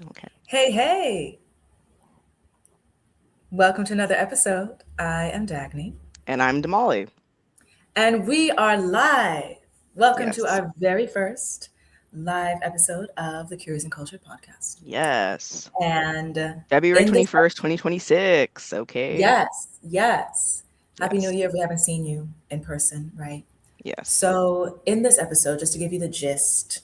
Okay. Hey, hey! Welcome to another episode. I am Dagny, And I'm Damali. and we are live. Welcome to Yes. our very first live episode of the Curious and Cultured podcast. Yes. And February in this, 21st, 2026. Okay. yes, Happy New Yes. Year if we haven't seen you in person, right? Yes. So, in this episode, just to give you the gist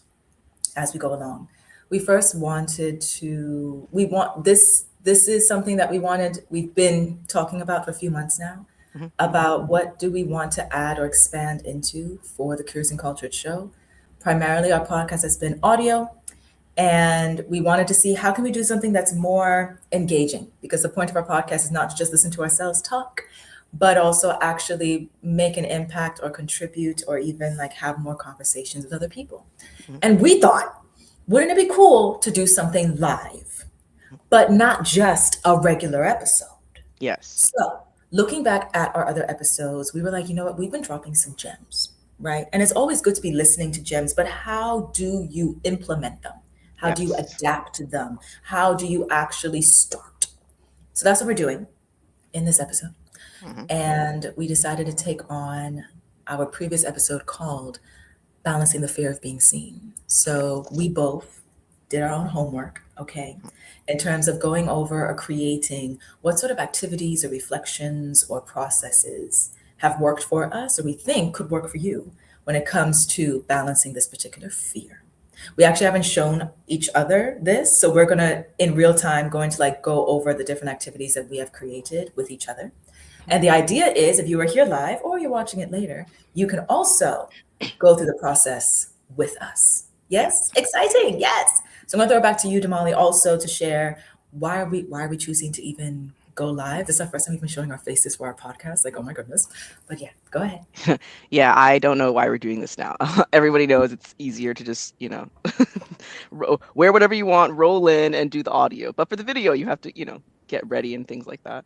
as we go along, we first wanted to, we want this is something that we've been talking about for a few months now Hmm. about what do we want to add or expand into for the Curious and Cultured show. Primarily, our podcast has been audio, and we wanted to see how can we do something that's more engaging, because the point of our podcast is not to just listen to ourselves talk, but also actually make an impact or contribute or even like have more conversations with other people. Hmm. And we thought, wouldn't it be cool to do something live, but not just a regular episode? Yes. So, looking back at our other episodes, we were like, you know what? We've been dropping some gems, right? And it's always good to be listening to gems, but how do you implement them? How do you Yes. adapt to them? How do you actually start? So, that's what we're doing in this episode. Hmm. And we decided to take on our previous episode called Balancing the Fear of Being Seen. So, we Yes. both did our own homework, okay, in terms of going over or creating what sort of activities or reflections or processes have worked for us or we think could work for you when it comes to balancing this particular fear. We actually haven't shown each other this, so we're gonna in real time going to like go over the different activities that we have created with each other. And the idea is if you are here live or you're watching it later, you can also go through the process with us. Yes? Yes. Exciting. Yes. So I'm gonna throw it back to you, Damali, also to share why are we choosing to even go live? This is our first time even showing our faces for our podcast. Like, oh my goodness. But yeah, go ahead. Yeah, I don't know why we're doing this now. Everybody knows it's easier to just, wear whatever you want, roll in and do the audio. But for the video, you have to, get ready and things like that.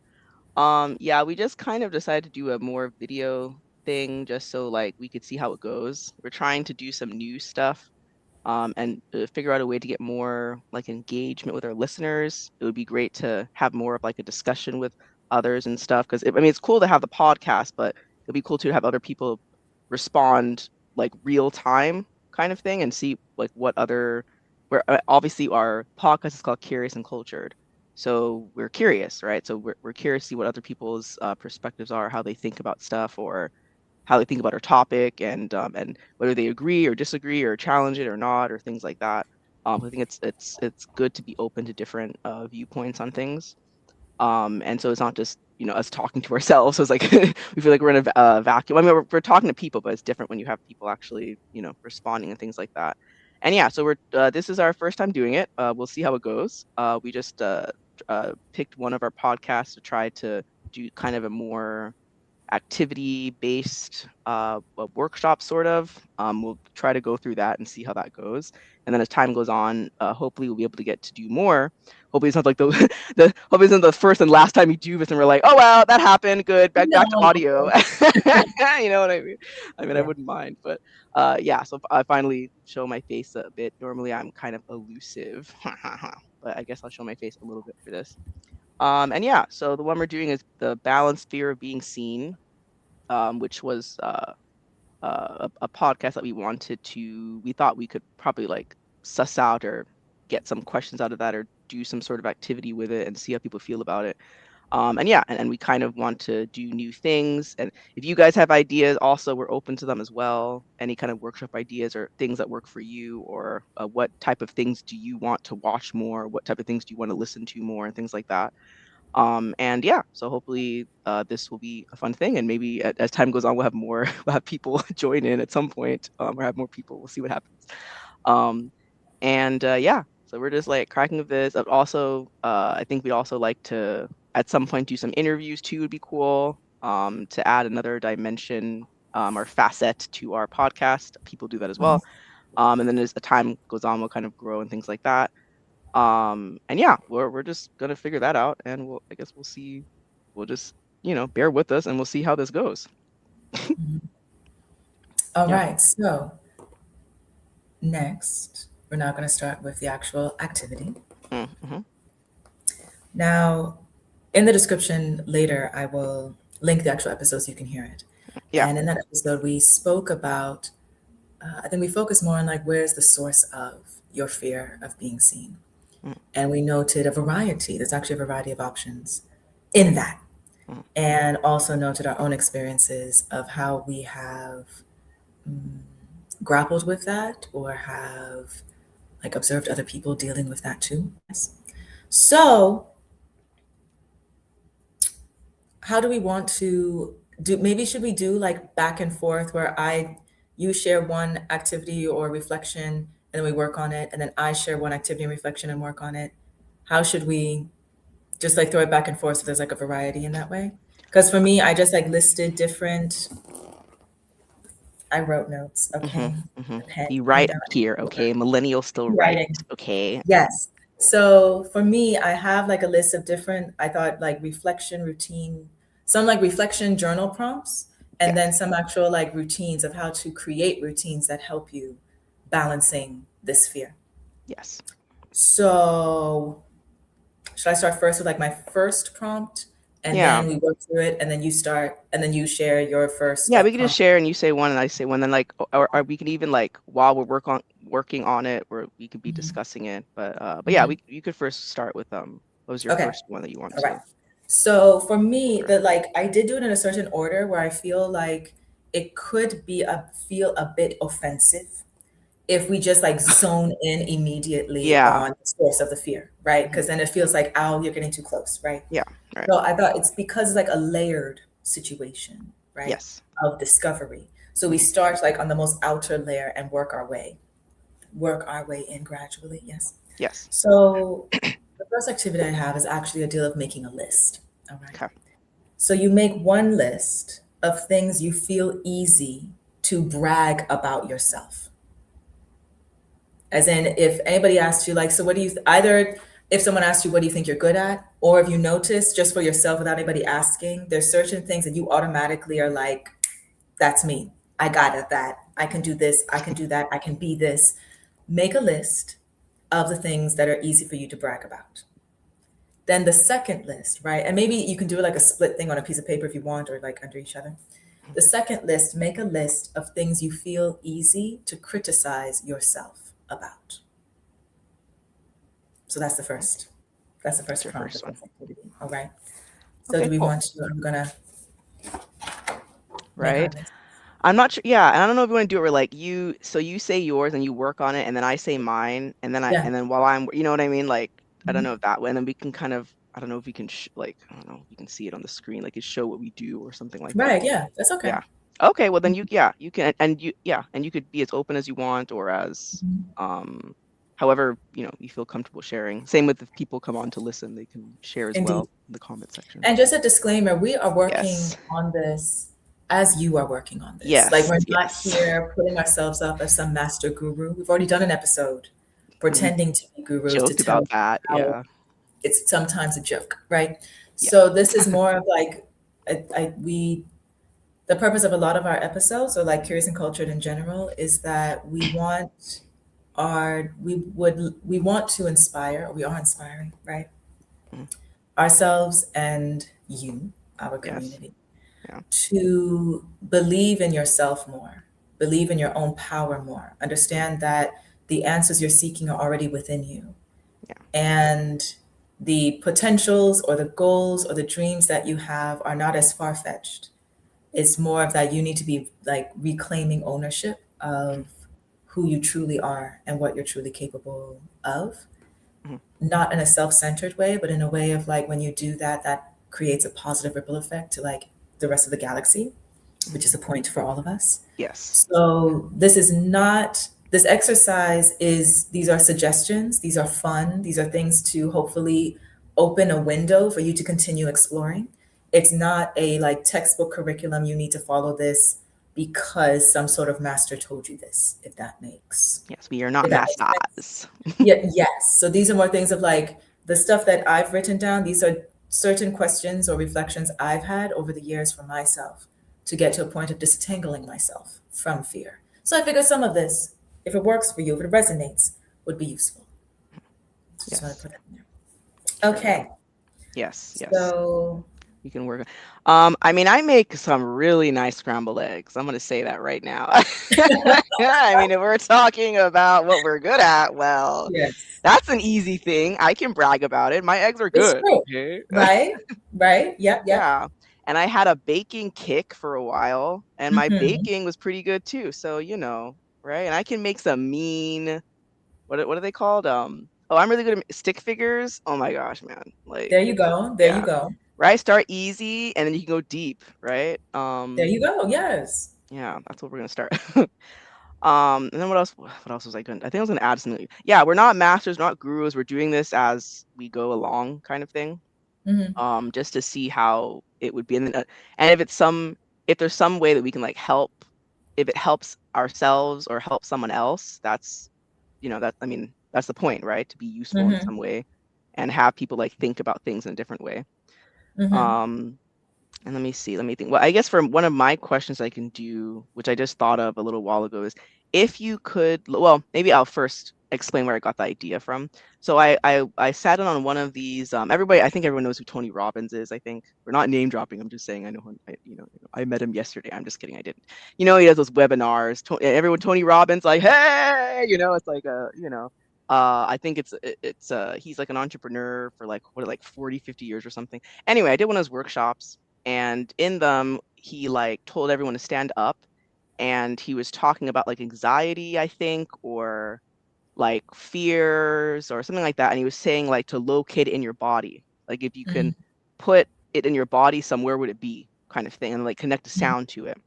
Yeah, we just kind of decided to do a more video thing just so like we could see how it goes. We're trying to do some new stuff and figure out a way to get more like engagement with our listeners. It would be great to have more of like a discussion with others and stuff because I mean it's cool to have the podcast, but it'd be cool to have other people respond like real time kind of thing and see like what other where obviously our podcast is called Curious and Cultured. So we're curious, right? So we're curious to see what other people's perspectives are, how they think about stuff, or how they think about our topic and whether they agree or disagree or challenge it or not or things like that. I think it's good to be open to different viewpoints on things. And so it's not just us talking to ourselves. So it's like we feel like we're in a vacuum. I mean, we're talking to people, but it's different when you have people actually responding and things like that. And yeah, so we're this is our first time doing it. We'll see how it goes. We just picked one of our podcasts to try to do kind of a more activity based a workshop sort of. We'll try to go through that and see how that goes, and then as time goes on, hopefully we'll be able to get to do more. Hopefully it's not like the the hopefully it's not the first and last time you do this and we're like, oh wow, that happened, good, back to No. audio. You know what I mean? I Yeah. wouldn't mind, but yeah, so I finally show my face a bit. Normally I'm kind of elusive, but I guess I'll show my face a little bit for this. And yeah, so the one we're doing is the balanced fear of being seen, which was a podcast that we thought we could probably like suss out or get some questions out of that or do some sort of activity with it and see how people feel about it. And yeah, and we kind of want to do new things. And if you guys have ideas, also we're open to them as well. Any kind of workshop ideas or things that work for you, or what type of things do you want to watch more? What type of things do you want to listen to more, and things like that. And yeah, so hopefully this will be a fun thing, and maybe as time goes on, we'll have more, we'll have people join in at some point, or have more people. We'll see what happens. Um, and yeah, so we're just like cracking with this. Also, I think we'd also like to at some point do some interviews too. Would be cool. To add another dimension or facet to our podcast. People do that as well. And then as the time goes on, we'll kind of grow and things like that. And yeah, we're just gonna figure that out, and I guess we'll see. We'll just bear with us, and we'll see how this goes. Mhm. All Yeah. right. So next, we're now going to start with the actual activity. Mm-hmm. Now, in the description later, I will link the actual episode so you can hear it. Yeah. And in that episode, we spoke about, I think we focused more on like, where's the source of your fear of being seen? Mm, And we noted a variety, there's actually a variety of options in that. mm, And also noted our own experiences of how we have mm, grappled with that or have like observed other people dealing with that too. Yes. So, how do we want to do? Maybe should we do like back and forth where you share one activity or reflection and then we work on it, and then I share one activity and reflection and work on it? How should we just like throw it back and forth so there's like a variety in that way? Because for me, I just like listed different. I wrote notes. mm-hmm. Okay, Mm-hmm. the pen You came write down. here, okay? Millennials still write, Writing. okay? Yes. So for me, I have like a list of different, I thought like reflection routine, some like reflection journal prompts, and then Yes. some actual like routines of how to create routines that help you balancing this fear. Yes. So should I start first with like my first prompt and Yeah. then we work through it and then you start and then you share your first Yeah, we like can just prompt? share and you say one and I say one, then like, or we can even like while we're working on it, or we could be Mhm. discussing it. But yeah, Mhm. you could first start with what was your Okay. first one that you want All right. to So for me, cover? the like I did do it in a certain order where I feel like it could be feel a bit offensive if we just like zone in immediately Yeah. on the source of the fear, right? Mhm. Because then it feels like, oh, you're getting too close, right? Yeah. Right. So I thought it's because it's like a layered situation, right? Yes. Of discovery. So we Mhm. start like on the most outer layer and work our way in gradually. Yes. Yes. So the first activity I have is actually a deal of making a list. All right. Okay. So you make one list of things you feel easy to brag about yourself. As in, if anybody asks you, like, so what do you, either if someone asks you, what do you think you're good at? Or if you notice just for yourself without anybody asking, there's certain things that you automatically are like, that's me. I got at that. I can do this. I can do that. I can be this. Make a list of the things that are easy for you to brag about. Then the second list, right? And maybe you can do it like a split thing on a piece of paper if you want, or like under each other. The second list, make a list of things you feel easy to criticize yourself about. So that's the first. That's the That's first your prompt, the first one. first activity. All right. So Okay. do we Cool. want to? I'm gonna make our Right. list. I'm not sure. Yeah, and I don't know if you want to do it where like so you say yours and you work on it, and then I say mine, Yeah. and then while you know what I mean? Like, I don't Mhm. know if that way, and then we can kind of, I don't know if we can like, I don't know, if you can see it on the screen, like it show what we do or something like that. Right. Yeah. That's okay. Yeah. Okay. Well, then Mhm. you can, and you could be as open as you want, or as Mhm. um, however you feel comfortable sharing. Same with if people come on to listen, they can share as Indeed. well in the comment section. And just a disclaimer, we are working Yes. on this as you are working on this. Like Yes. we're not Yes. here putting ourselves up as some master guru. We've already done an episode We pretending to be gurus to joked tell about you that. how Yeah. it's sometimes a joke, right? Yeah. So this is more of like the purpose of a lot of our episodes, or like Curious and Cultured in general, is that we want to inspire, we are inspiring, right? Mm, Ourselves and you, our yes. community, Yeah. to believe in yourself more, believe in your own power more, understand that the answers you're seeking are already within you. Yeah. And the potentials or the goals or the dreams that you have are not as far fetched. It's more of that you need to be like reclaiming ownership of who you truly are and what you're truly capable of. Mhm. Not in a self centered way, but in a way of like when you do that, that creates a positive ripple effect to like the rest of the galaxy, Mhm. which is a point for all of us. Yes. So this exercise is, these are suggestions, these are fun, these are things to hopefully open a window for you to continue exploring. It's not a like textbook curriculum, you need to follow this because some sort of master told you this, Yes. We are not if that makes sense. masters. Yeah, yes. So these are more things of like the stuff that I've written down. These are certain questions or reflections I've had over the years for myself to get to a point of disentangling myself from fear. So I figured some of this, if it works for you, if it resonates, would be useful. Just want to Yes. put that in there. There we go. Okay. Yes. Yes. So, You can work. I mean, I make some really nice scrambled eggs. I'm gonna say that right now. I mean, if we're talking about what we're good at, well, yes, that's an easy thing. I can brag about it. My eggs are it's good. true. Okay. Right? Right? Yep, yep. Yeah. And I had a baking kick for a while, and my Hmm. baking was pretty good too. So, right? And I can make some mean, what are they called? Oh, I'm really good at stick figures. Oh my gosh, man. Like, There you go. There you yeah. go. Right? Start easy and then you can go deep, right? There you go. Yes. Yeah, that's what we're gonna start. And then what else was I going I think I was gonna add something. Yeah, we're not masters, not gurus. We're doing this as we go along kind of thing. Hmm. Just to see how it would be. And if there's some way that we can like help, if it helps ourselves or help someone else, I mean, that's the point, right? To be useful in Hmm. some way and have people like think about things in a different way. Hmm. Um, and let me think. Well, I guess for one of my questions I can do, which I just thought of a little while ago, is if you could, well, maybe I'll first explain where I got the idea from. So I sat in on one of these, I think everyone knows who Tony Robbins is, I think. We're not name dropping, I'm just saying I know him, I met him yesterday. I'm just kidding, I didn't. He does those webinars. Tony Robbins, like, hey, it's like I think he's like an entrepreneur for like 40, 50 years or something. Anyway, I did one of his workshops, and in them he like told everyone to stand up, and he was talking about like anxiety, I think, or like fears or something like that, and he was saying like to locate it in your body, like if you can Hmm. put it in your body, somewhere would it be, kind of thing, and like connect the sound to it.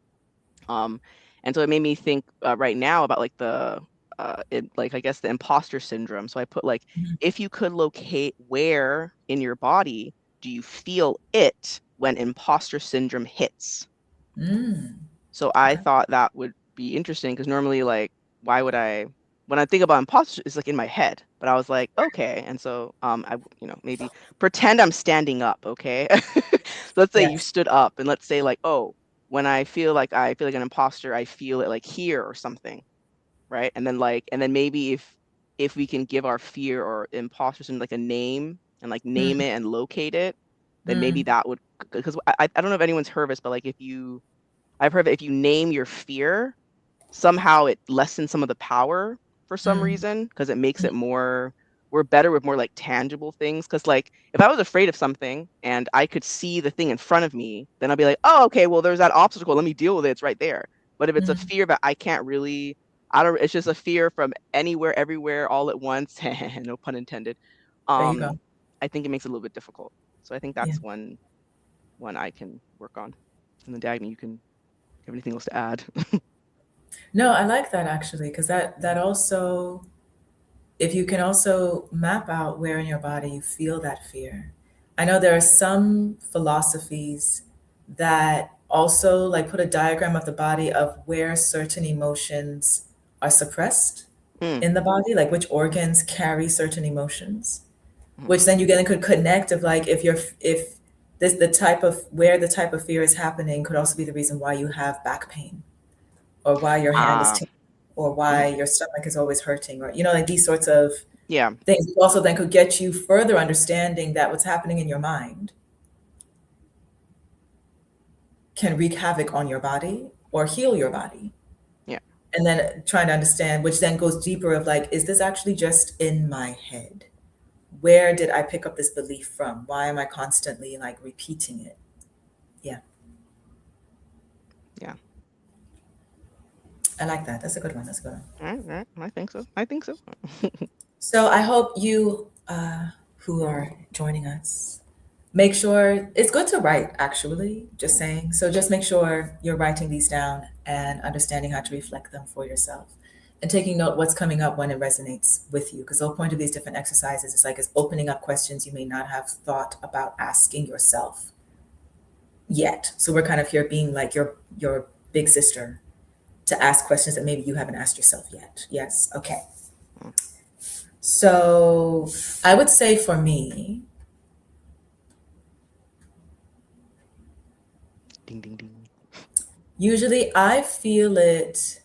um and so it made me think right now about like like I guess the imposter syndrome. So I put like, if you could locate where in your body do you feel it when imposter syndrome hits. Mm. So I Okay. thought that would be interesting because normally, like, why would I, when I think about imposter, it's like in my head. But I was like, okay. And so maybe pretend I'm standing up, okay? Let's say you Yes. stood up, and let's say like, oh, when I feel like an imposter, I feel it like here or something, right? And then maybe if we can give our fear or imposter syndrome like a name, and like name Mm. it and locate it, then maybe Mm. that would, because I don't know if anyone's heard this, but like I've heard that if you name your fear, somehow it lessens some of the power for some Mm. reason, because it makes Mm. it more, we're better with more like tangible things. Because like if I was afraid of something and I could see the thing in front of me, then I'll be like, oh, okay, well, there's that obstacle, let me deal with it, it's right there. But if it's a Mm. fear that I can't really, I don't, it's just a fear from anywhere, everywhere, all at once, no pun intended. There you go. I think it makes it a little bit difficult. So I think Yeah. that's one I can work on. And then Dagny, you can have anything else to add? No, I like that actually, because that also, if you can also map out where in your body you feel that fear. I know there are some philosophies that also like put a diagram of the body of where certain emotions are suppressed Mm, in the body, like which organs carry certain emotions, mm. which then you then could connect of like if this the type of where the type of fear is happening could also be the reason why you have back pain or why your hand is Ah, tingling or why mm, your stomach is always hurting or like these sorts of yeah, things also then could get you further understanding that what's happening in your mind can wreak havoc on your body or heal your body. yeah, And then trying to understand, which then goes deeper of like, is this actually just in my head? Where did I pick up this belief from? Why am I constantly like repeating it? Yeah, yeah. I like that. That's a good one. That's a good one. All right, all right. I think so. I think so. So I hope you who are joining us make sure it's good to write, actually, just saying. So just make sure you're writing these down and understanding how to reflect them for yourself and taking note what's coming up when it resonates with you. Because the whole point of these different exercises is like it's opening up questions you may not have thought about asking yourself yet. So we're kind of here being like your big sister to ask questions that maybe you haven't asked yourself yet. Yes. Okay. Mm. So I would say for me, Ding, ding, ding. usually I feel it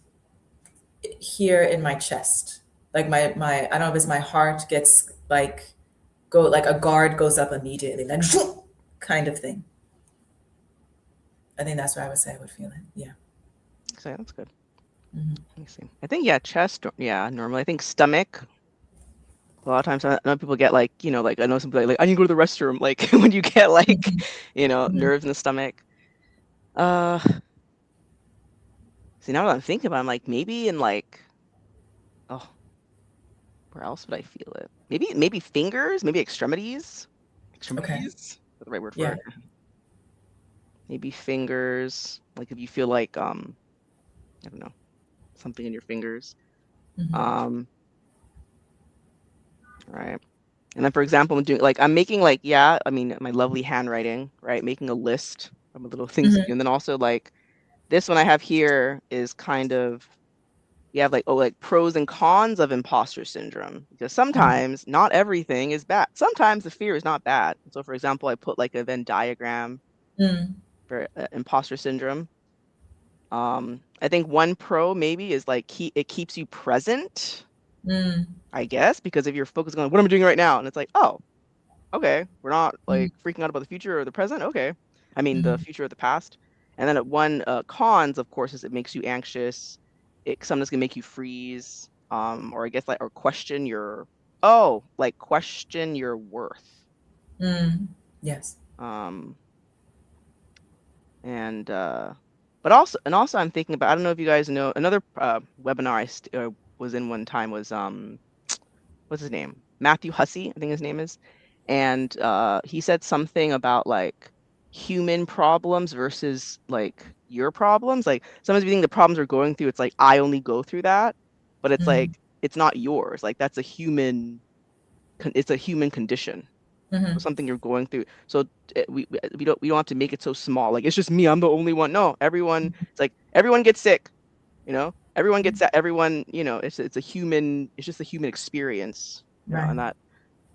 here in my chest. Like my I don't know if it's my heart gets like like a guard goes up immediately, like kind of thing. I think that's what I would say I would feel it. Yeah. So that's good. Mhm. Let me see. I think, yeah, chest, yeah, normally. I think stomach. A lot of times I know people get like, like I know some people like, I need to go to the restroom. Like when you get like, Mhm. Mhm. nerves in the stomach. Uh, See, now that I'm thinking about it, I'm like, maybe in like, oh, where else would I feel it? Maybe fingers, maybe extremities. Okay. Extremities? Is that the right word for Yeah. it? Maybe fingers. Like if you feel like I don't know, something in your fingers. Mhm. Um, right. And then for example, I'm making like, yeah, I mean my lovely handwriting, right? Making a list of little things to do. Mhm. And then also like this one I have here is kind of, you have like, oh, like pros and cons of imposter syndrome, because Mhm. sometimes not everything is bad. Sometimes the fear is not bad. So for example, I put like a Venn diagram Mm. for imposter syndrome. I think one pro maybe is like it keeps you present, Mm. I guess, because if you're focused on what am I doing right now, and it's like, oh, okay, we're not Mm. like freaking out about the future or the present. Okay, I mean the Mhm. future or the past. And then one cons, of course, is it makes you anxious. It sometimes can make you freeze, or I guess like, or question your worth. Mm. Yes. Um, and but also I'm thinking about, I don't know if you guys know, another webinar was in one time was what's his name? Matthew Hussey, I think his name is. And he said something about like human problems versus like your problems. Like sometimes we think the problems we're going through, it's like I only go through that, but it's Mm. like it's not yours. Like that's it's a human condition or Mhm. something you're going through. So we don't have to make it so small. Like it's just me, I'm the only one. No, everyone. It's like everyone gets sick. Everyone gets that. Everyone. It's a human. It's just a human experience. Right. And that,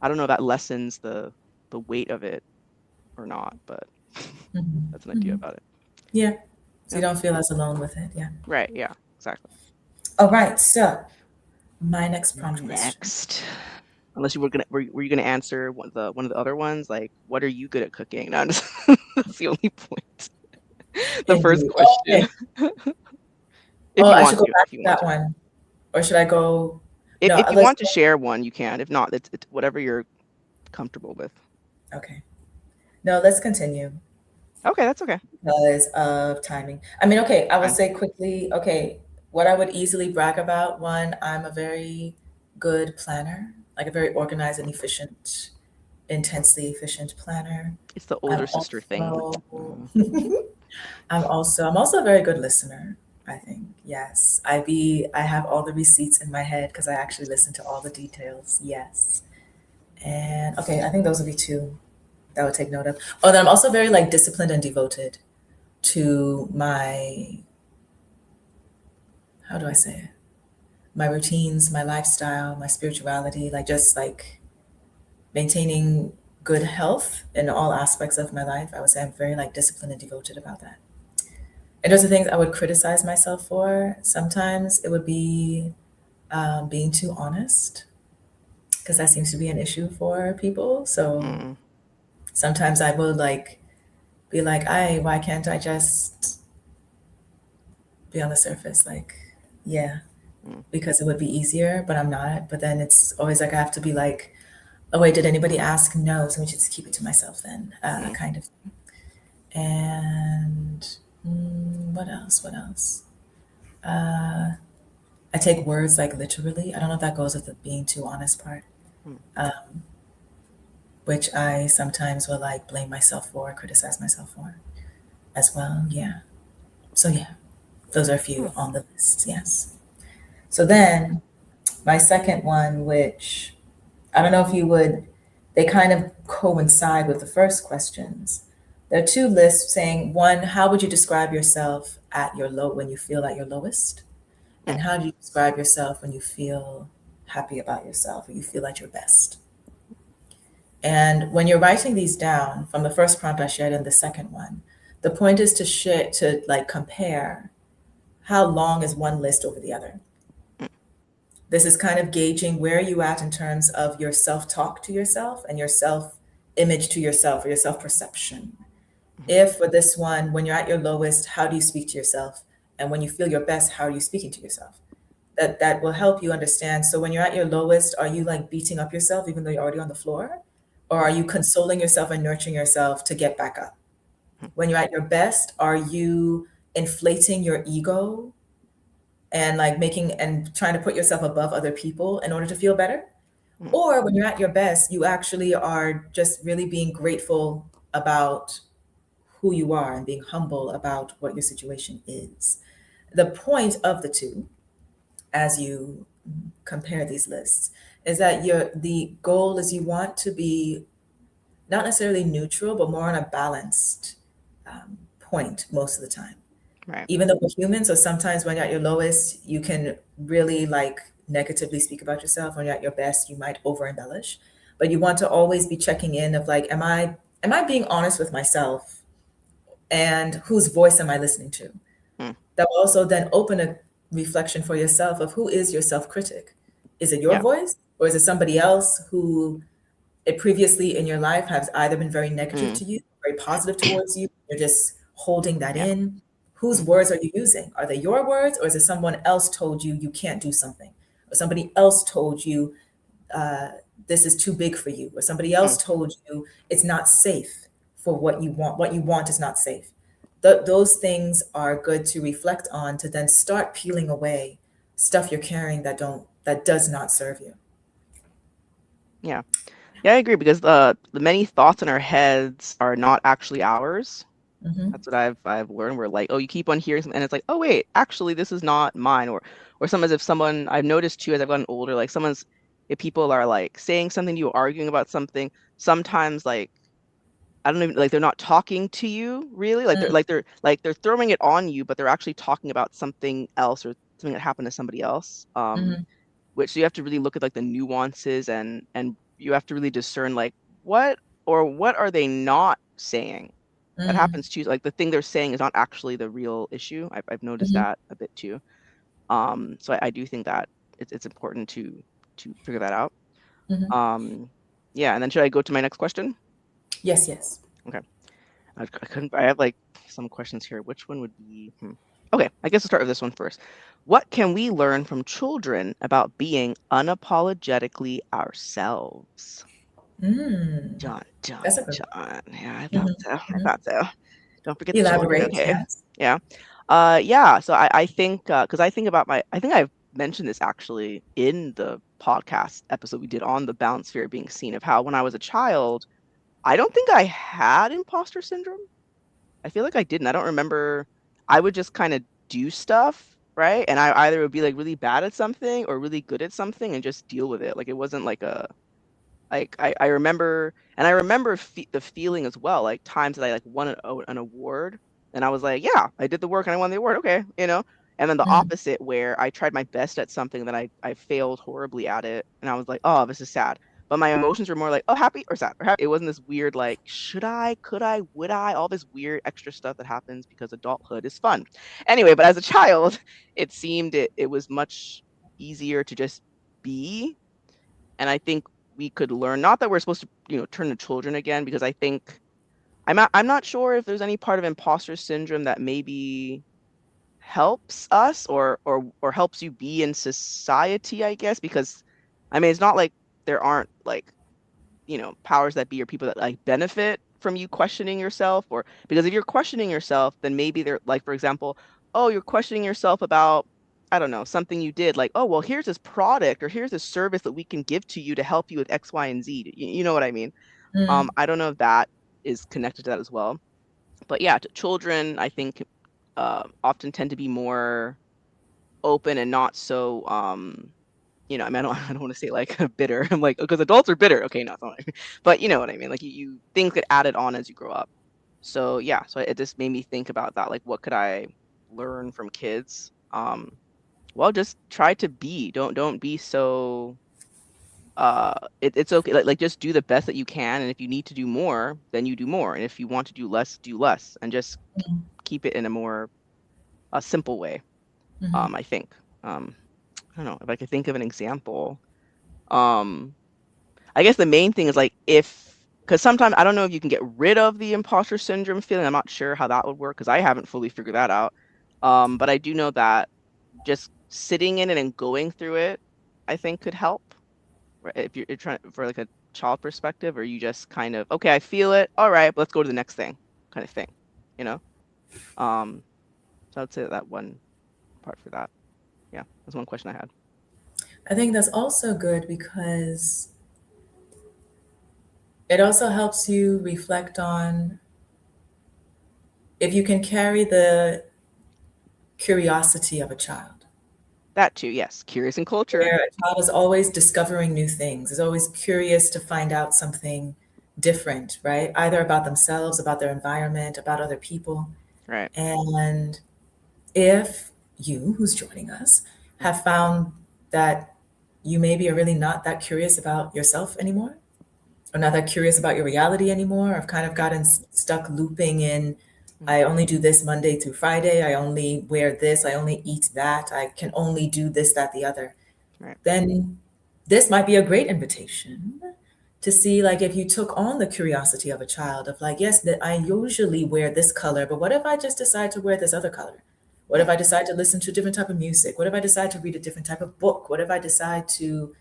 I don't know if that lessens the weight of it or not, but Mhm. that's an idea Mhm. about it. Yeah. So you Yeah. don't feel as alone with it. Yeah. Right. Yeah. Exactly. All right. So my next prompt question. Next. Unless you were you gonna answer one of the other ones, like what are you good at cooking? No, that's the only point. The first Indeed. question. Okay. Oh, I should go back If to you want that to. one. Or should I go? If No, if you let's want to share one, you can. If not, it's whatever you're comfortable with. okay. No, let's continue Okay, that's okay. because of timing. I mean, okay, I will Fine. say quickly, okay, what I would easily brag about, one, I'm a very good planner, like a very organized and efficient, intensely efficient planner. It's the I'm older sister thing. also I'm also a very good listener, I think. Yes. I have all the receipts in my head because I actually listen to all the details. Yes. And okay, I think those would be two that I would take note of. Oh, then I'm also very like disciplined and devoted to my, how do I say it? My routines, my lifestyle, my spirituality, like just like maintaining good health in all aspects of my life. I would say I'm very like disciplined and devoted about that. And those are things I would criticize myself for. Sometimes it would be being too honest, because that seems to be an issue for people. So Mm, sometimes I will like be like, "I, why can't I just be on the surface?" Like, yeah, mm, because it would be easier, but I'm not. But then it's always like I have to be like, "Oh wait, did anybody ask?" No, so we just keep it to myself then, mm. kind of. And what else? What else? Uh, I take words like literally. I don't know if that goes with the being too honest part, Mm. which I sometimes will like blame myself for, criticize myself for as well. Yeah. So yeah, those are a Hmm. few on the list. Yes. So then my second one, which I don't know if you would, they kind of coincide with the first questions. There are two lists saying, one, how would you describe yourself at your low when you feel at your lowest? Mm. And how do you describe yourself when you feel happy about yourself or you feel at your best? And when you're writing these down from the first prompt I shared and the second one, the point is to share, to like compare how long is one list over the other. Mm. This is kind of gauging where you at in terms of your self-talk to yourself and your self-image to yourself or your self-perception. Mhm. If for this one, when you're at your lowest, how do you speak to yourself? And when you feel your best, how are you speaking to yourself? That will help you understand. So when you're at your lowest, are you like beating up yourself even though you're already on the floor? Or are Mhm. you consoling yourself and nurturing yourself to get back up? Mhm. When you're at your best, are you inflating your ego and like making and trying to put yourself above other people in order to feel better? Mhm. Or when you're at your best, you actually are just really being grateful about who you are and being humble about what your situation is. The point of the two, as you compare these lists, is that the goal is you want to be not necessarily neutral, but more on a balanced point most of the time. Right. Even though we're human, so sometimes when you're at your lowest, you can really like negatively speak about yourself. When you're at your best, you might over embellish. But you want to always be checking in of like, am I being honest with myself and whose voice am I listening to? Mm. That will also then open a reflection for yourself of who is your self-critic. Is it your Yeah. voice or is it somebody else who it previously in your life has either been very negative Mm. to you, very positive towards you, you're just holding that Yeah. in? Whose Mhm. words are you using? Are they your words or is it someone else told you you can't do something? Or somebody else told you uh, this is too big for you? Or somebody else Mm. told you it's not safe for what you want? What you want is not safe. Those things are good to reflect on to then start peeling away stuff you're carrying that does not serve you. Yeah. Yeah, I agree because the many thoughts in our heads are not actually ours. Hmm. That's what I've learned. We're like, oh, you keep on hearing something, and it's like, oh wait, actually, this is not mine. Or sometimes if someone I've noticed too as I've gotten older, like someone's if people are like saying something to you, arguing about something, sometimes like I don't even like they're not talking to you really. Like they're throwing it on you, but they're actually talking about something else or something that happened to somebody else. Hmm. Which you have to really look at like the nuances and you have to really discern like what are they not saying that Hmm. happens too. Like the thing they're saying is not actually the real issue. I've noticed Hmm. that a bit too. So I do think that it's important to figure that out. Hmm. Um, yeah, and then should I go to my next question? Yes, yes. Okay. I couldn't. I have like some questions here. Which one would be? Okay, I guess we'll start with this one first. What can we learn from children about being unapologetically ourselves? Mm, John, John, that's a good John. Yeah, I one. thought Hmm. so. I Hmm. thought so. Don't forget the children, Elaborate, okay? yes. Yeah. Yeah. So I think because I think about I think I've mentioned this actually in the podcast episode we did on the balance sphere being seen of how when I was a child, I don't think I had imposter syndrome. I feel like I didn't. I don't remember. I would just kind of do stuff, right? And I either would be like really bad at something or really good at something and just deal with it. Like it wasn't like a like I remember and I remember the feeling as well. Like times that I like won an award and I was like, yeah, I did the work and I won the award. Okay, you know. And then the Mm, opposite where I tried my best at something that I failed horribly at it and I was like, oh, this is sad. But my emotions were more like, oh, happy or sad or happy. It wasn't this weird like, should I, could I, would I, all this weird extra stuff that happens because adulthood is fun. Anyway, but as a child, it seemed it was much easier to just be. And I think we could learn, not that we're supposed to, turn to children again, because I think I'm not sure if there's any part of imposter syndrome that maybe helps us or helps you be in society, I guess, because I mean it's not like there aren't like powers that be or people that like benefit from you questioning yourself or because if you're questioning yourself then maybe they're like for example, oh, you're questioning yourself about I don't know, something you did like, oh, well, here's this product or here's this service that we can give to you to help you with X, Y, and Z. You know what I mean? mm, I don't know if that is connected to that as well. But yeah, children, I think, often tend to be more open and not so I mean, I don't want to say like bitter. I'm like, because adults are bitter. Okay, no, it's not like, but you know what I mean. Like you things get added on as you grow up. So yeah, so it just made me think about that. Like, what could I learn from kids? Well, just try to be. Don't be so. It's okay. Like just do the best that you can, and if you need to do more, then you do more, and if you want to do less, and just mm, keep it in a more a simple way. mhm. I think. Um, don't know if I could think of an example. Um, I guess the main thing is like because sometimes I don't know if you can get rid of the imposter syndrome feeling. I'm not sure how that would work because I haven't fully figured that out. But I do know that just sitting in it and going through it, I think could help. Right? If you're trying for like a child perspective, or you just kind of, okay, I feel it. All right, but let's go to the next thing, kind of thing, you know? Um, so I'd say that one part for that. Yeah, that's one question I had. I think that's also good because it also helps you reflect on if you can carry the curiosity of a child, That too, yes. Curious in culture. where a child is always discovering new things, is always curious to find out something different, right? Either about themselves, about their environment, about other people. Right. And if you, who's joining us, have found that you maybe are really not that curious about yourself anymore, or not that curious about your reality anymore, or have kind of gotten stuck looping in, I only do this Monday through Friday, I only wear this, I only eat that, I can only do this, that, the other, Right. then this might be a great invitation to see like if you took on the curiosity of a child of like, yes, that I usually wear this color, but what if I just decide to wear this other color? What if Right. I decide to listen to a different type of music? What if I decide to read a different type of book? What if I decide to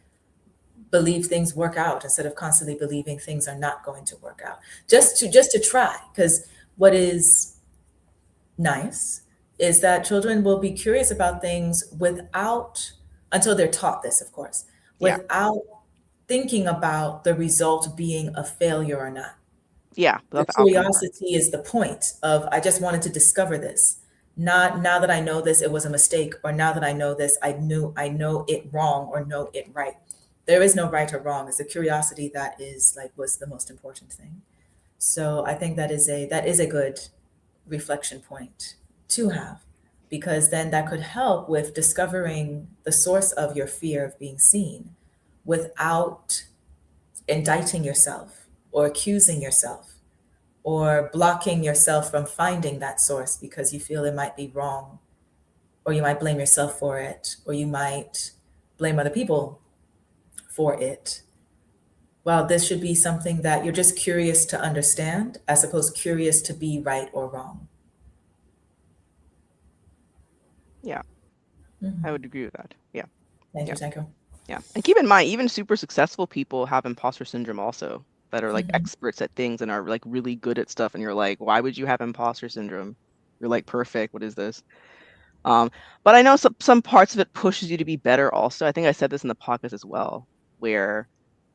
believe things work out instead of constantly believing things are not going to work out? Just to try, because what is nice is that children will be curious about things without, until they're taught this, of course, Yeah. without thinking about the result being a failure or not. Yeah. The Without the outcome in mind. curiosity is the point of, I just wanted to discover this. Not now that I know this, it was a mistake, or now that I know this, I know it wrong or know it right. There is no right or wrong. It's the curiosity that is like was the most important thing. So I think that is a good reflection point to have, because then that could help with discovering the source of your fear of being seen without indicting yourself or accusing yourself or blocking yourself from finding that source because you feel it might be wrong, or you might blame yourself for it, or you might blame other people for it. Well, this should be something that you're just curious to understand as opposed to curious to be right or wrong. Yeah. I Mhm. would agree with that. Yeah. Thank Yeah. you, Tanko. Yeah. And keep in mind, even super successful people have imposter syndrome also, that are like Mhm. experts at things and are like really good at stuff. And you're like, why would you have imposter syndrome? You're like perfect. What is this? Um, but I know some parts of it pushes you to be better also. I think I said this in the podcast as well, where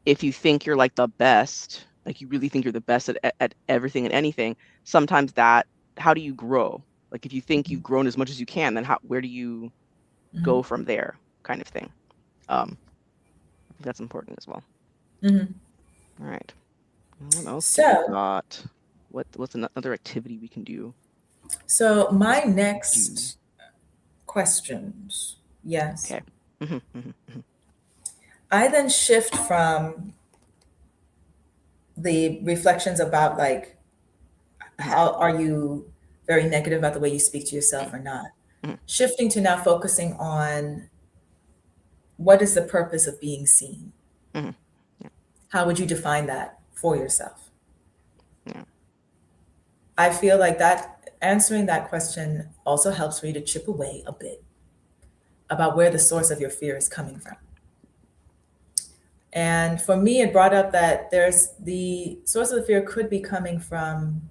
if you think you're like the best, like you really think you're the best at everything and anything, sometimes that, how do you grow? Like if you think you've grown as much as you can, then where do you go Mhm. from there, kind of thing. I think that's important as well. Mhm. All right. What else do we So, got? What's another activity we can do? so my Just do. next questions, yes, Okay. Mhm. I then shift from the reflections about like how are you very negative about the way you speak to yourself or not, Mhm. shifting to now focusing on what is the purpose of being seen? Mhm. Yeah. How would you define that for yourself? Yeah. I feel like that answering that question also helps me to chip away a bit about where the source of your fear is coming from. And for me, it brought up that there's the source of the fear could be coming from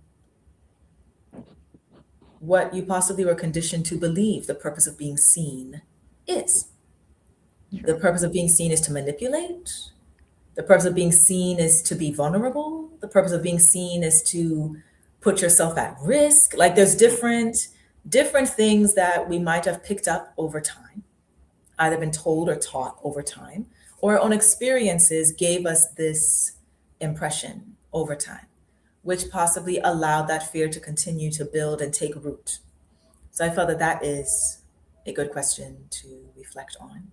what you possibly were conditioned to believe the purpose of being seen is. The True. purpose of being seen is to manipulate. The purpose of being seen is to be vulnerable. The purpose of being seen is to put yourself at risk. Like there's Mhm. different things that we might have picked up over time, either been told or taught over time, or our own experiences gave us this impression over time, which possibly allowed that fear to continue to build and take root. So I felt that that is a good question to reflect on.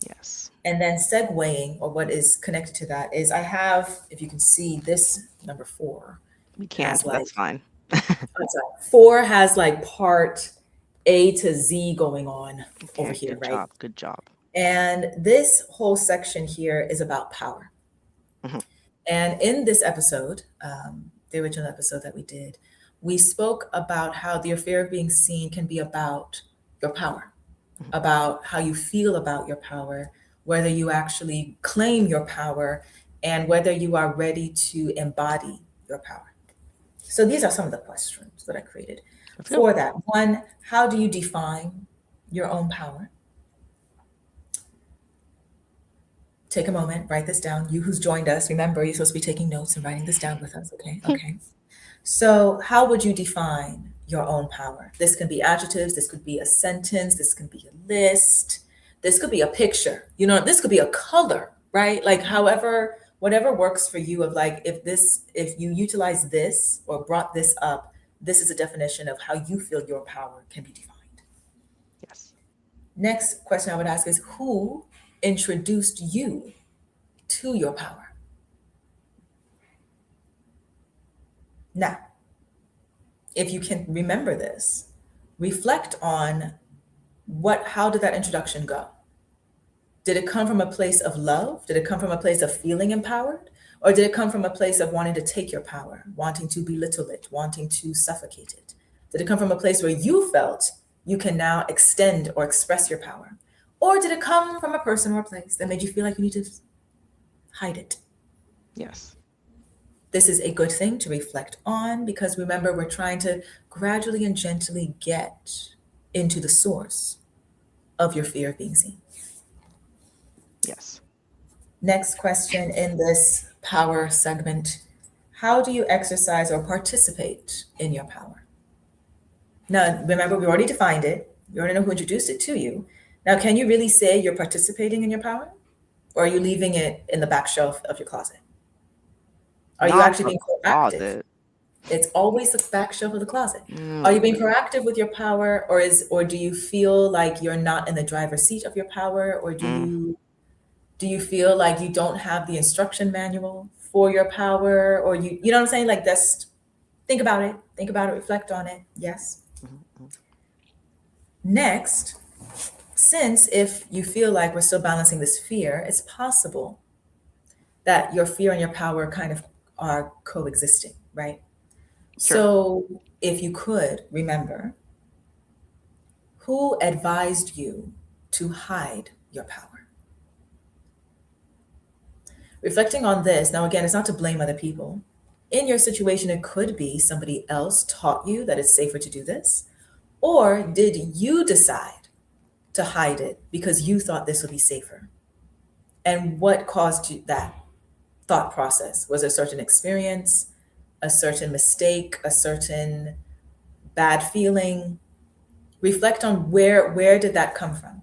Yes. And then segueing, or what is connected to that, is I have, if you can see this number four, We can't, has but that's like, fine. I'm sorry, four has like part A to Z going on over Okay. here, Good right? job. Good job. And this whole section here is about power. Mhm. And in this episode, the original episode that we did, we spoke about how your fear of being seen can be about your power, Mhm. about how you feel about your power, whether you actually claim your power, and whether you are ready to embody your power. So these are some of the questions that I created Let's go. for that. One, how do you define your own power? Take a moment, write this down. You who's joined us, remember you're supposed to be taking notes and writing this down with us, okay? Okay. So, how would you define your own power? This can be adjectives, this could be a sentence, this can be a list, this could be a picture, this could be a color, right? Like, however, whatever works for you, of like, if you utilize this or brought this up, this is a definition of how you feel your power can be defined. Yes. Next question I would ask is, who introduced you to your power? Now, if you can remember this, reflect on how did that introduction go? Did it come from a place of love? Did it come from a place of feeling empowered? Or did it come from a place of wanting to take your power, wanting to belittle it, wanting to suffocate it? Did it come from a place where you felt you can now extend or express your power? Or did it come from a person or a place that made you feel like you need to hide it? Yes. This is a good thing to reflect on, because remember, we're trying to gradually and gently get into the source of your fear of being seen. Yes. Next question in this power segment: how do you exercise or participate in your power? Now, remember, we already defined it. You already know who introduced it to you. Now, can you really say you're participating in your power? Or are you leaving it in the back shelf of your closet? Are you Not actually the being proactive? closet. It's always the back shelf of the closet. Are you Mm. being proactive with your power, or do you feel like you're not in the driver's seat of your power, or Mm. do you feel like you don't have the instruction manual for your power, or you know what I'm saying? Like, that's think about it, reflect on it. Yes. Mhm. Next, since if you feel like we're still balancing this fear, it's possible that your fear and your power kind of are coexisting, right? Sure. So if you could remember, who advised you to hide your power? Reflecting on this, now again, it's not to blame other people. In your situation, it could be somebody else taught you that it's safer to do this. Or did you decide to hide it because you thought this would be safer? And what caused you that thought process? Was it a certain experience, a certain mistake, a certain bad feeling? Reflect on where did that come from?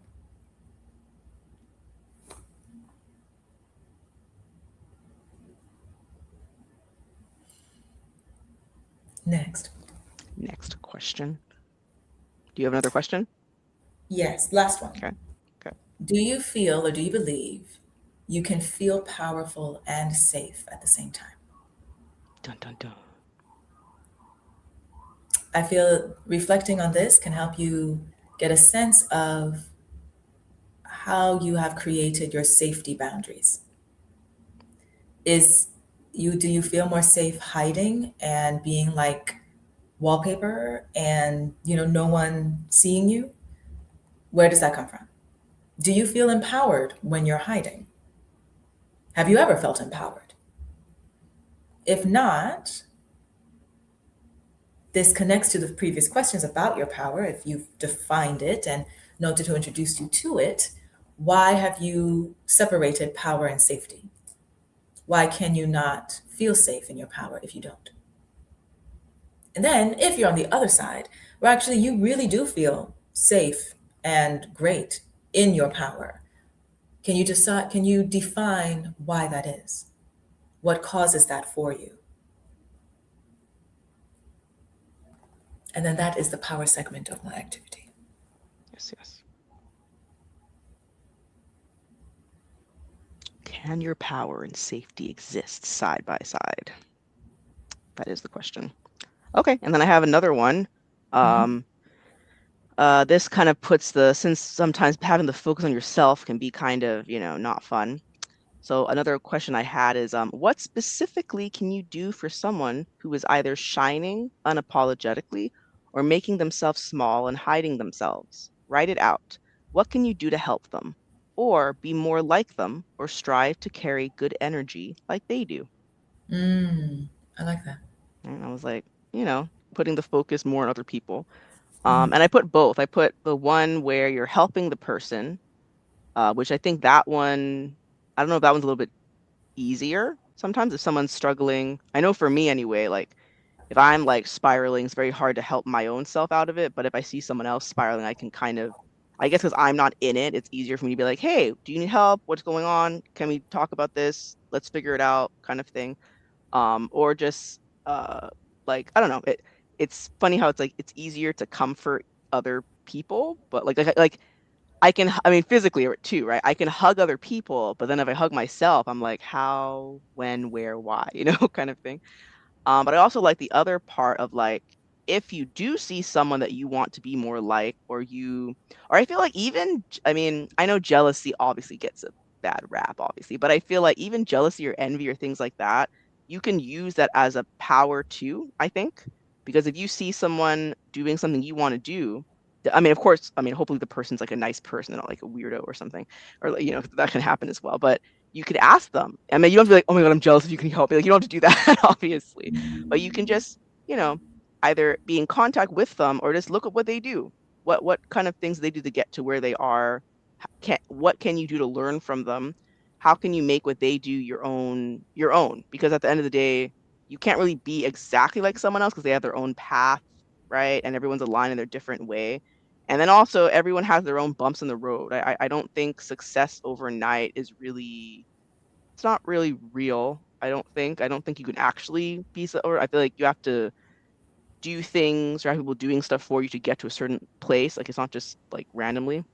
Next. Next question. Do you have another question? Yes, last one. Okay. Okay. Do you feel or do you believe you can feel powerful and safe at the same time? Dun dun dun. I feel reflecting on this can help you get a sense of how you have created your safety boundaries. Do you feel more safe hiding and being like wallpaper and no one seeing you? Where does that come from? Do you feel empowered when you're hiding? Have you ever felt empowered? If not, this connects to the previous questions about your power. If you've defined it and noted who introduced you to it, why have you separated power and safety? Why can you not feel safe in your power if you don't? And then if you're on the other side, where actually you really do feel safe and great in your power, can you define why that is? What causes that for you? And then that is the power segment of my activity. Yes, yes. Can your power and safety exist side by side? That is the question. Okay, and then I have another one. Mhm. This kind of puts since sometimes having the focus on yourself can be kind of, not fun. So another question I had is, what specifically can you do for someone who is either shining unapologetically or making themselves small and hiding themselves? Write it out. What can you do to help them? Or be more like them or strive to carry good energy like they do? I like that. And I was like, putting the focus more on other people. Mhm. And I put both. I put the one where you're helping the person, which I think that one, I don't know if that one's a little bit easier sometimes if someone's struggling. I know for me anyway, like if I'm like spiraling, it's very hard to help my own self out of it. But if I see someone else spiraling, I can kind of, I guess because I'm not in it, it's easier for me to be like, hey, do you need help? What's going on? Can we talk about this? Let's figure it out, kind of thing. Or just like I don't know. It's funny how it's like it's easier to comfort other people, but like I can, I mean, physically too, right? I can hug other people, but then if I hug myself, I'm like, how, when, where, why, kind of thing. But I also like the other part of like, if you do see someone that you want to be more like, or I feel like even, I mean, I know jealousy obviously gets a bad rap, obviously, but I feel like even jealousy or envy or things like that, you can use that as a power too, I think. Because if you see someone doing something you want to do, I mean, of course, I mean, hopefully the person's like a nice person and not like a weirdo or something, or like, that can happen as well. But you could ask them. I mean, you don't have to be like, oh my God, I'm jealous if you can help me. Like, you don't have to do that, obviously. But you can just, you know, either be in contact with them or just look at what they do. What kind of things they do to get to where they are? What can you do to learn from them? How can you make what they do your own? Because at the end of the day, you can't really be exactly like someone else because they have their own path, right? And everyone's aligned in their different way. And then also everyone has their own bumps in the road. I don't think success overnight is really, it's not really real. I don't think. I don't think you can actually be so, or I feel like you have to do things or have people doing stuff for you to get to a certain place. Like it's not just like randomly.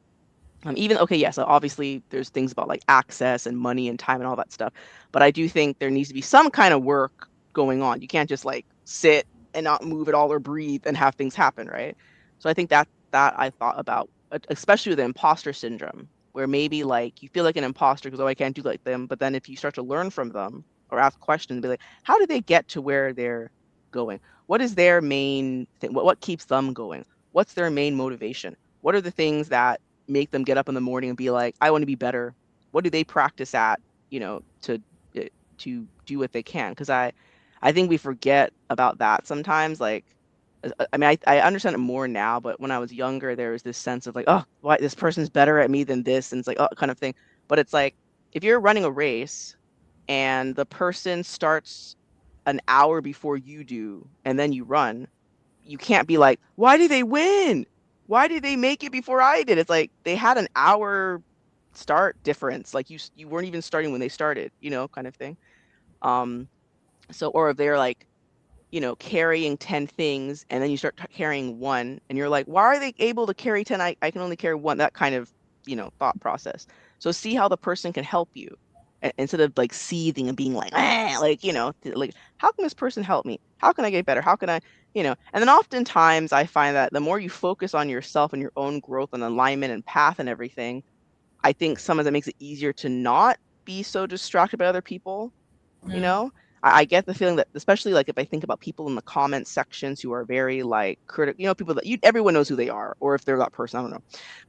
Even okay, yes, obviously there's things about like access and money and time and all that stuff, but I do think there needs to be some kind of work going on. You can't just like sit and not move at all or breathe and have things happen, right? So I think that I thought about, especially with the imposter syndrome, where maybe like you feel like an imposter because oh I can't do like them, but then if you start to learn from them or ask questions, be like, how did they get to where they're going? What is their main thing? What keeps them going? What's their main motivation? What are the things that make them get up in the morning and be like, I want to be better? What do they practice at, eh, to do what they can? Because I think we forget about that sometimes. Like, I mean, I understand it more now, but when I was younger, there was this sense of like, oh, why this person's better at me than this, and it's like, oh, kind of thing. But it's like if you're running a race and the person starts an hour before you do, and then you run, you can't be like, why did they win? Why did they make it before I did? It's like they had an hour start difference. Like you weren't even starting when they started, kind of thing. Um, so or if they're like, carrying 10 things and then you start carrying one and you're like, why are they able to carry 10? I can only carry one. That kind of, thought process. So see how the person can help you instead of like seething and being like, ah, like, like, how can this person help me? How can I get better? How can I, and then oftentimes I find that the more you focus on yourself and your own growth and alignment and path and everything, I think sometimes it makes it easier to not be so distracted by other people, you Mm. know? I get the feeling that, especially like if I think about people in the comment sections who are very like critical, people that everyone knows who they are, or if they're that person, I don't know.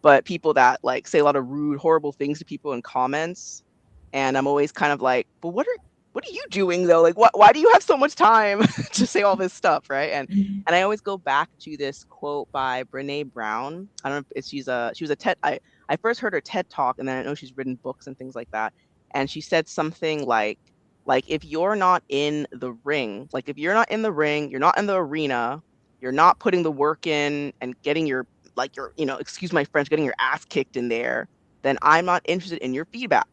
But people that like say a lot of rude, horrible things to people in comments, and I'm always kind of like, but what are you doing though? Like, why do you have so much time to say all this stuff, right? Mhm. And I always go back to this quote by Brene Brown. I don't know if she was a TED. I first heard her TED talk, and then I know she's written books and things like that. And she said something like if you're not in the ring, like if you're not in the ring, you're not in the arena, you're not putting the work in and getting excuse my French, getting your ass kicked in there, then I'm not interested in your feedback.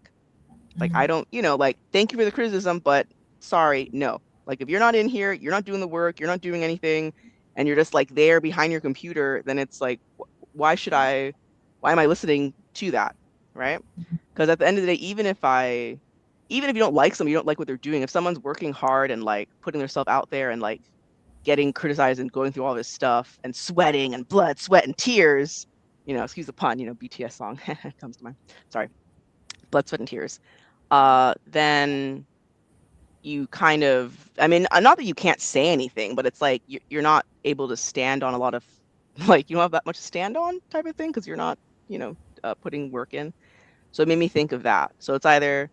Like I Mhm. don't, like thank you for the criticism, but sorry, no. Like if you're not in here, you're not doing the work, you're not doing anything, and you're just like there behind your computer, then it's like why should why am I listening to that? Right? Because at the end of the day, even if you don't like someone, you don't like what they're doing, if someone's working hard and like putting themselves out there and like getting criticized and going through all this stuff and sweating and blood, sweat, and tears, excuse the pun, BTS song comes to mind. Sorry, blood, sweat, and tears. Then you kind of, I mean, not that you can't say anything, but it's like you're not able to stand on a lot of, like, you don't have that much to stand on type of thing because you're not, putting work in. So it made me think of that. So it's either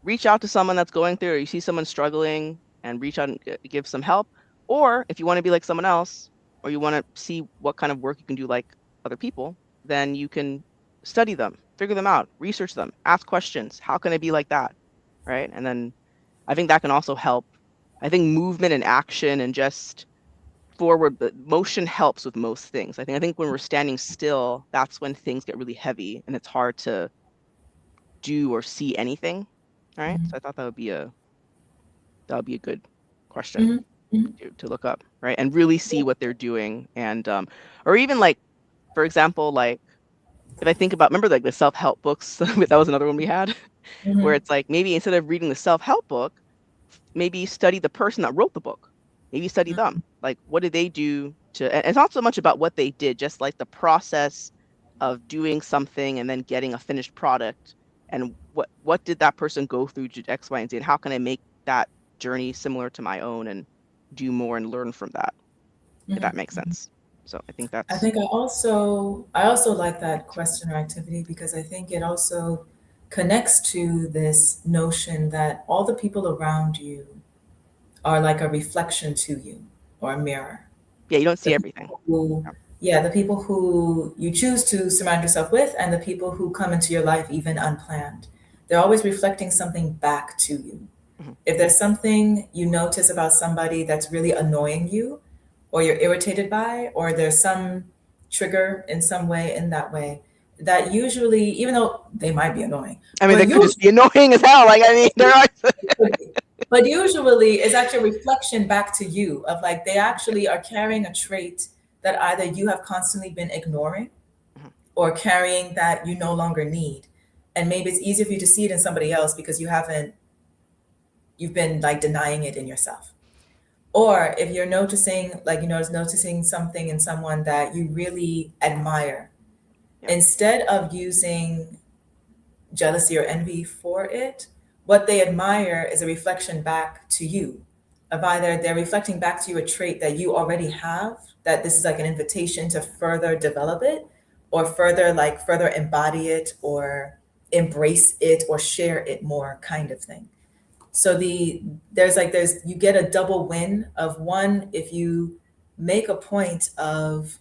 reach out to someone that's going through, or you see someone struggling and reach out and give some help. Or if you want to be like someone else, or you want to see what kind of work you can do like other people, then you can study them, figure them out, research them, ask questions. How can I be like that? Right. And then I think that can also help. I think movement and action and just forward motion helps with most things. I think when we're standing still, that's when things get really heavy and it's hard to do or see anything. Right. So I thought that would be a good question to look up, right? And really see what they're doing. And or even like, for example, like if I think about, remember like the self-help books, that was another one we had, where it's like maybe instead of reading the self-help book, maybe study the person that wrote the book. Maybe study them. Like, what did they do to, and it's not so much about what they did, just like the process of doing something and then getting a finished product. And what did that person go through to X, Y, and Z? And how can I make that journey similar to my own and do more and learn from that? If that makes sense. So I think that's. I think I also like that question or activity because I think it also connects to this notion that all the people around you are like a reflection to you or a mirror. Yeah, you don't The see everything. people who, Yeah. yeah, the people who you choose to surround yourself with and the people who come into your life even unplanned. They're always reflecting something back to you. Mhm. If there's something you notice about somebody that's really annoying you, or you're irritated by, or there's some trigger in some way, in that way, that usually, even though they might be annoying, I mean, but they could just be annoying as hell. Like, I mean, there are. but usually it's actually a reflection back to you of like they actually are carrying a trait that either you have constantly been ignoring Mhm. or carrying that you no longer need. And maybe it's easier for you to see it in somebody else because you've been like denying it in yourself. Or if you're noticing, like, noticing something in someone that you really admire, Yeah. instead of using jealousy or envy for it, what they admire is a reflection back to you of either they're reflecting back to you a trait that you already have, that this is like an invitation to further develop it or further embody it or embrace it or share it more kind of thing. So there's you get a double win of one if you make a point of,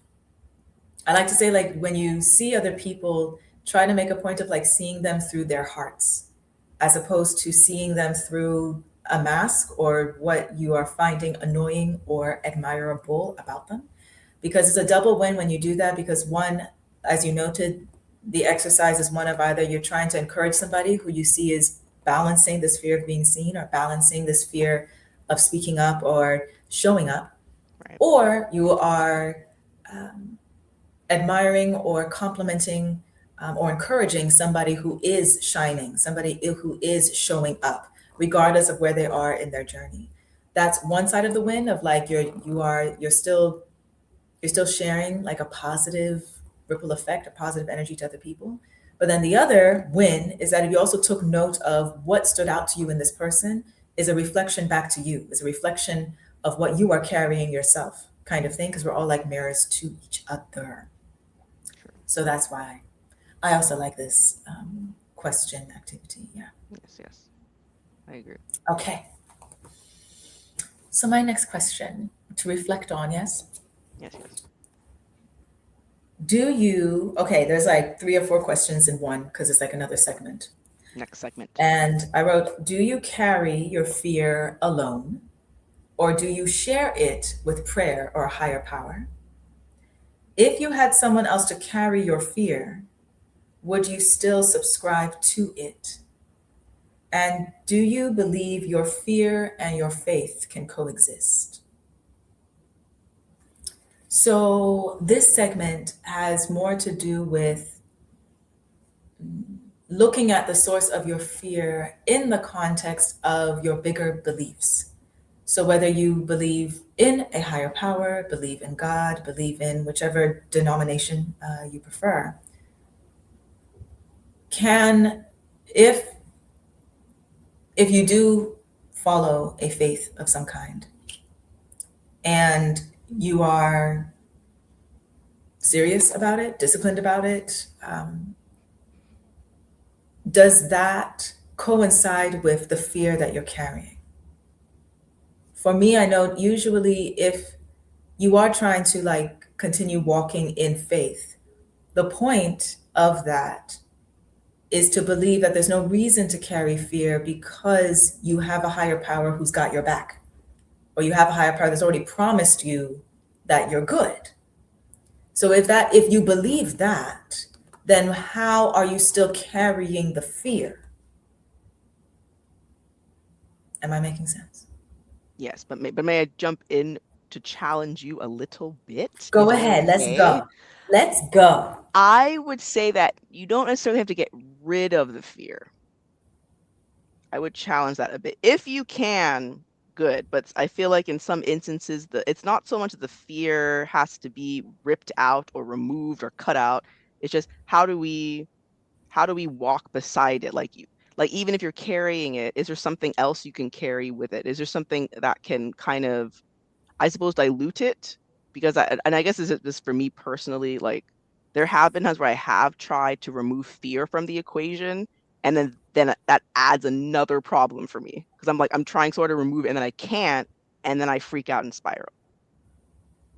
I like to say, like, when you see other people, try to make a point of like seeing them through their hearts as opposed to seeing them through a mask or what you are finding annoying or admirable about them. Because it's a double win when you do that, because one, as you noted, the exercise is one of either you're trying to encourage somebody who you see is balancing this fear of being seen or balancing this fear of speaking up or showing up, Right. or you are um, admiring or complimenting or encouraging somebody who is shining, somebody who is showing up, regardless of where they are in their journey. That's one side of the win of like you're still sharing like a positive ripple effect, a positive energy to other people. But then the other win is that if you also took note of what stood out to you in this person is a reflection back to you, is a reflection of what you are carrying yourself, kind of thing, because we're all like mirrors to each other. Sure. So that's why I also like this question activity. Yeah. Yes, yes. I agree. Okay. So my next question to reflect on, yes? Yes, yes. Okay, there's like 3 or 4 questions in one because it's like another segment. Next segment. And I wrote, do you carry your fear alone or do you share it with prayer or a higher power? If you had someone else to carry your fear, would you still subscribe to it? And do you believe your fear and your faith can coexist? So, this segment has more to do with looking at the source of your fear in the context of your bigger beliefs. So whether you believe in a higher power, believe in God, believe in whichever denomination you prefer, can if if you do follow a faith of some kind and you are serious about it, disciplined about it, does that coincide with the fear that you're carrying? For me, I know usually if you are trying to like continue walking in faith, the point of that is to believe that there's no reason to carry fear because you have a higher power who's got your back, or you have a higher power that's already promised you that you're good. So if you believe that, then how are you still carrying the fear? Am I making sense? Yes, but may I jump in to challenge you a little bit? Go Is that ahead, let's okay? go. Let's go. I would say that you don't necessarily have to get rid of the fear. I would challenge that a bit. If you can, good. But I feel like in some instances, it's not so much that the fear has to be ripped out or removed or cut out. It's just how do we walk beside it? Like even if you're carrying it, is there something else you can carry with it? Is there something that can kind of, I suppose, dilute it? Because I guess this for me personally, like there have been times where I have tried to remove fear from the equation, and then that adds another problem for me because I'm trying sort of remove it and then I can't, and then I freak out and spiral.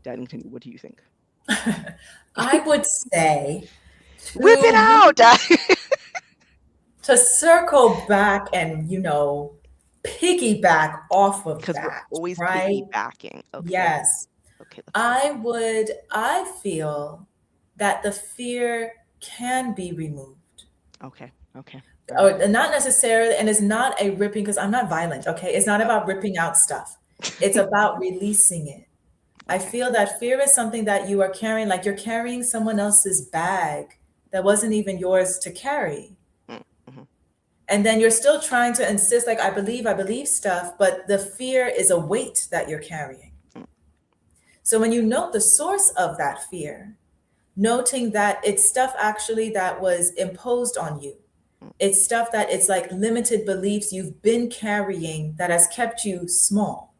Daddington, what do you think? I would say Whip it out! to circle back and, piggyback off of Because we're that, always right? piggybacking. Okay. Yes. Okay, let's go. I feel that the fear can be removed. Okay. Okay. Or not necessarily, and it's not a ripping, because I'm not violent, okay? It's not about ripping out stuff. It's about releasing it. I Okay. feel that fear is something that you are carrying, like you're carrying someone else's bag that wasn't even yours to carry. Mm-hmm. And then you're still trying to insist, like, I believe stuff, but the fear is a weight that you're carrying. So when you note the source of that fear, noting that it's stuff actually that was imposed on you, it's stuff that it's like limited beliefs you've been carrying that has kept you small.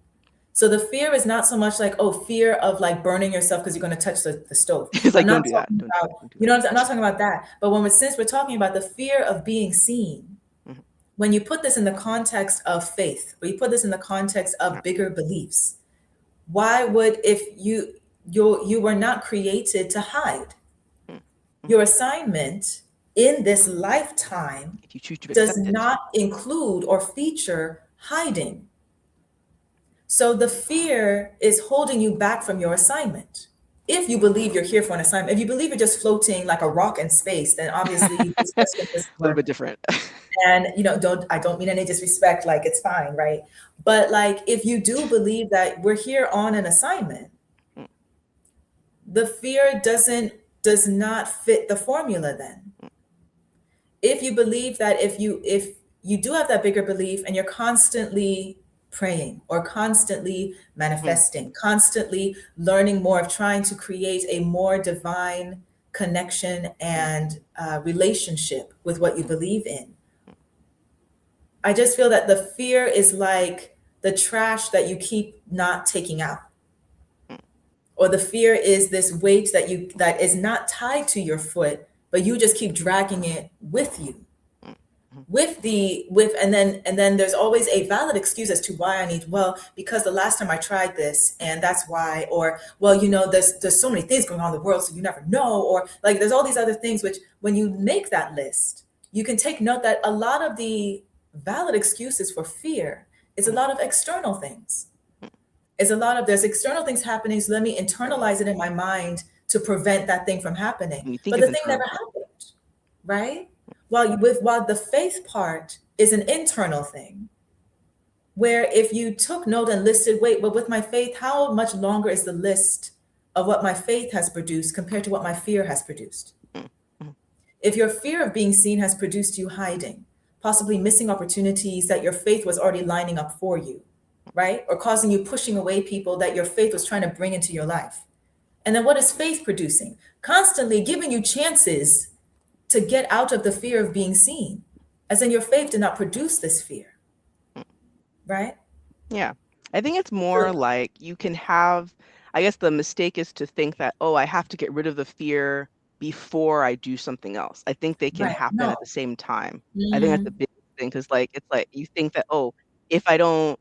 So the fear is not so much like, oh, fear of like burning yourself because you're going to touch the stove. It's I'm like, not don't do that. talking Don't about, do you that. know, I'm not talking about that. But since we're talking about the fear of being seen, Mhm. when you put this in the context of faith, or you put this in the context of Yeah. bigger beliefs, why would, if you were not created to hide? Mhm. Your assignment in this lifetime If you choose to does accept it. not include or feature hiding. So the fear is holding you back from your assignment. If you believe you're here for an assignment, if you believe you're just floating like a rock in space, then obviously this question A doesn't little work. bit different. And I don't mean any disrespect, like it's fine, right? But like if you do believe that we're here on an assignment, Mm, the fear does not fit the formula then. mm, If you believe that if you do have that bigger belief and you're constantly praying or constantly mm, manifesting, constantly learning more of trying to create a more divine connection mm, and relationship with what you mm, believe in, I just feel that the fear is like the trash that you keep not taking out, mm, or the fear is this weight that is not tied to your foot, but you just keep dragging it with you, mm, mm, and then there's always a valid excuse as to why I need, well, because the last time I tried this and that's why, or well, there's so many things going on in the world, so you never know, or like there's all these other things, which when you make that list, you can take note that a lot of the valid excuses for fear is a mm, lot of external things. mm. There's external things happening, so let me internalize it in my mind to prevent that thing from happening. When you think But it's the thing internal. never happened, right? While the faith part is an internal thing, where if you took note and listed, wait, but with my faith, how much longer is the list of what my faith has produced compared to what my fear has produced? Mm, mm, If your fear of being seen has produced you hiding, possibly missing opportunities that your faith was already lining up for you, right? Or causing you pushing away people that your faith was trying to bring into your life. And then what is faith producing? Constantly giving you chances to get out of the fear of being seen. As in, your faith did not produce this fear, right? Yeah. I think it's So, more like you can have, I guess the mistake is to think that, oh, I have to get rid of the fear before I do something else. I think they can right. happen No. at the same time. I think that's the Mm, big thing because like it's like you think that, oh, if I don't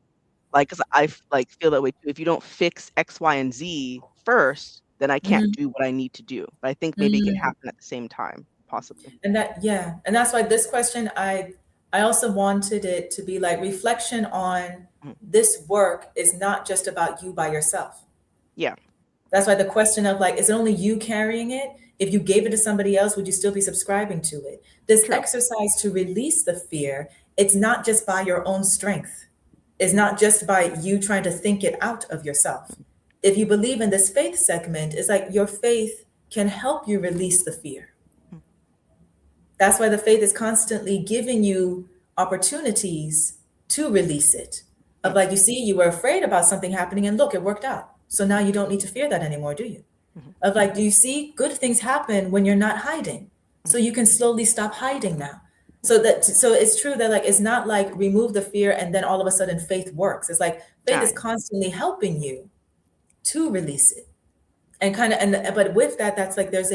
like, because like feel that way too. If you don't fix X, Y, and Z first, then I can't mhm, do what I need to do. But I think maybe it can mm. happen at the same time, possibly. And that, yeah. And that's why this question, I also wanted it to be like reflection on Mhm. this work is not just about you by yourself. Yeah, That's why the question of like, is it only you carrying it? If you gave it to somebody else, would you still be subscribing to it? This true. exercise to release the fear, it's not just by your own strength. It's not just by you trying to think it out of yourself. If you believe in this faith segment, it's like your faith can help you release the fear. Mm. That's why the faith is constantly giving you opportunities to release it. Of Mm. like, you see, you were afraid about something happening and look, it worked out. So now you don't need to fear that anymore, do you? Mhm. Of like, do you see good things happen when you're not hiding? So Mhm. you can slowly stop hiding now. So it's true that like it's not like remove the fear and then all of a sudden faith works. It's like faith is Yeah. constantly helping you to release it. And kind of and but with that, that's like there's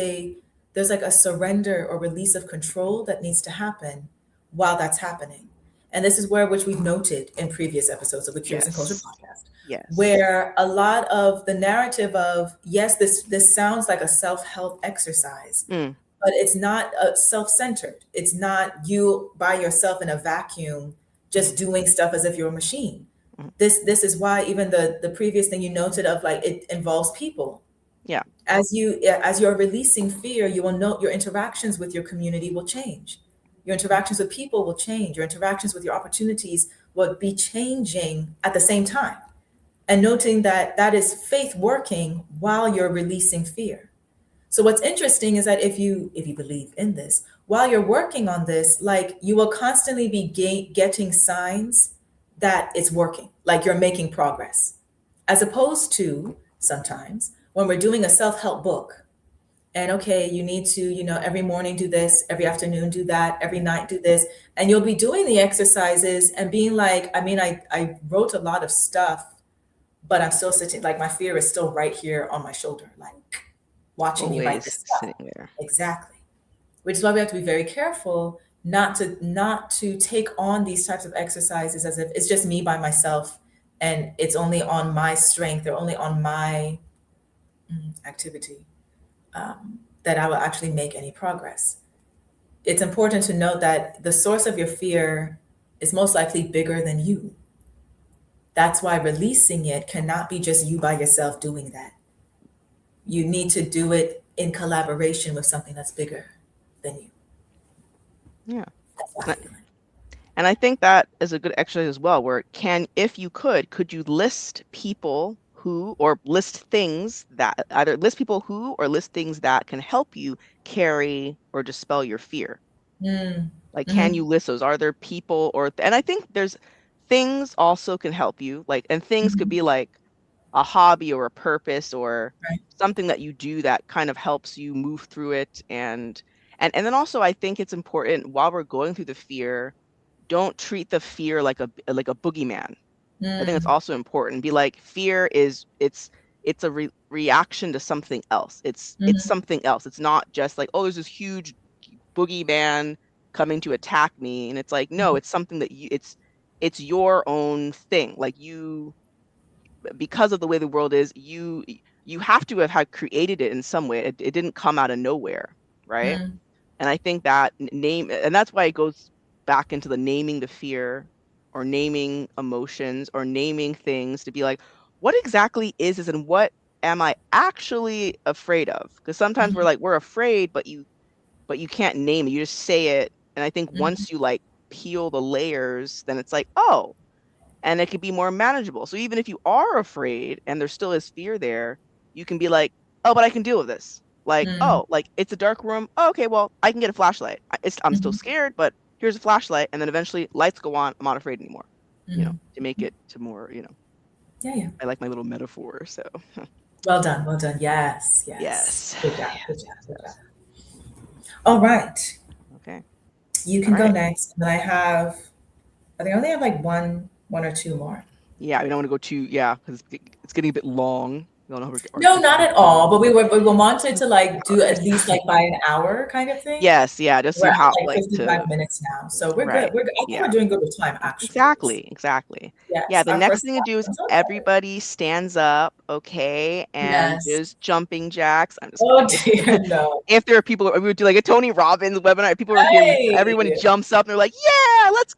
like a surrender or release of control that needs to happen while that's happening. And this is where which we've noted in previous episodes of the Curious and Culture Yes. podcast, Yes. where a lot of the narrative of yes, this sounds like a self-help exercise, Mm. but it's not self-centered. It's not you by yourself in a vacuum Mhm. just doing stuff as if you're a machine. Mhm. This is why even the previous thing you noted of like it involves people. Yeah. As you're releasing fear, you will note your interactions with your community will change. Your interactions with people will change. Your interactions with your opportunities will be changing at the same time. And noting that that is faith working while you're releasing fear. So what's interesting is that if you believe in this, while you're working on this, like you will constantly be getting signs that it's working, like you're making progress, as opposed to sometimes when we're doing a self-help book and okay, you need to, every morning do this, every afternoon do that, every night do this, and you'll be doing the exercises and being like, I mean, I wrote a lot of stuff, but I'm still sitting, like my fear is still right here on my shoulder, like watching me write this Always stuff. sitting there. Exactly. Which is why we have to be very careful not to take on these types of exercises as if it's just me by myself and it's only on my strength or only on my activity that I will actually make any progress. It's important to note that the source of your fear is most likely bigger than you. That's why releasing it cannot be just you by yourself doing that. You need to do it in collaboration with something that's bigger than you. Yeah. That's my And feeling. and I think that is a good exercise as well, where if you could you list people who, or list things that, either list people who, or list things that can help you carry or dispel your fear? Mm, Like, can you mhm, list those? Are there people and I think there's things also can help you, like, and things could mhm, be like a hobby or a purpose or right. something that you do that kind of helps you move through it. And then also I think it's important while we're going through the fear, don't treat the fear like a boogeyman. I think it's Mm, also important. Be like, fear is it's a reaction to something else. It's mhm, something else. It's not just like, oh, there's this huge boogeyman coming to attack me. And it's like, no, mhm, it's something that it's your own thing. Like, because of the way the world is, you have to have had created it in some way. It didn't come out of nowhere, right? mm, And I think that name, and that's why it goes back into the naming the fear, or naming emotions, or naming things, to be like, what exactly is this, and what am I actually afraid of? Because sometimes mhm, we're afraid, but you can't name it. You just say it. And I think mhm, once you like peel the layers, then it's like, oh, and it can be more manageable. So even if you are afraid and there still is fear there, you can be like, oh, but I can deal with this. Like, mm, oh, like it's a dark room. Oh, okay, well, I can get a flashlight. I'm still mhm, scared, but here's a flashlight. And then eventually lights go on. I'm not afraid anymore, mhm. to make it to more. Yeah, yeah. I like my little metaphor. So Well done, well done. Yes, yes. yes, Good job, good yes, job, yes, good job. yes. All right, Okay. you All can go right. next. And I think I only have like one or two more. Yeah, we don't want to go too. Yeah, because it's getting a bit long. We don't know how our No, attention not span at is long. all. But we wanted to like do Hours. at least like by an hour kind of thing. Yes, yeah, just We're you at have like like 55 to minutes now, so we're good. right. We're good. I think Yeah. we're doing good with time, actually. Exactly, exactly. Yeah, Yes, the our next first thing to do is one's okay. everybody stands up, okay, and Yes. just jumping jacks. I'm just Oh kidding. dear, no. If there are people, we would do like a Tony Robbins webinar. If people are here, everyone Hey. jumps up and they're like, "Yeah, let's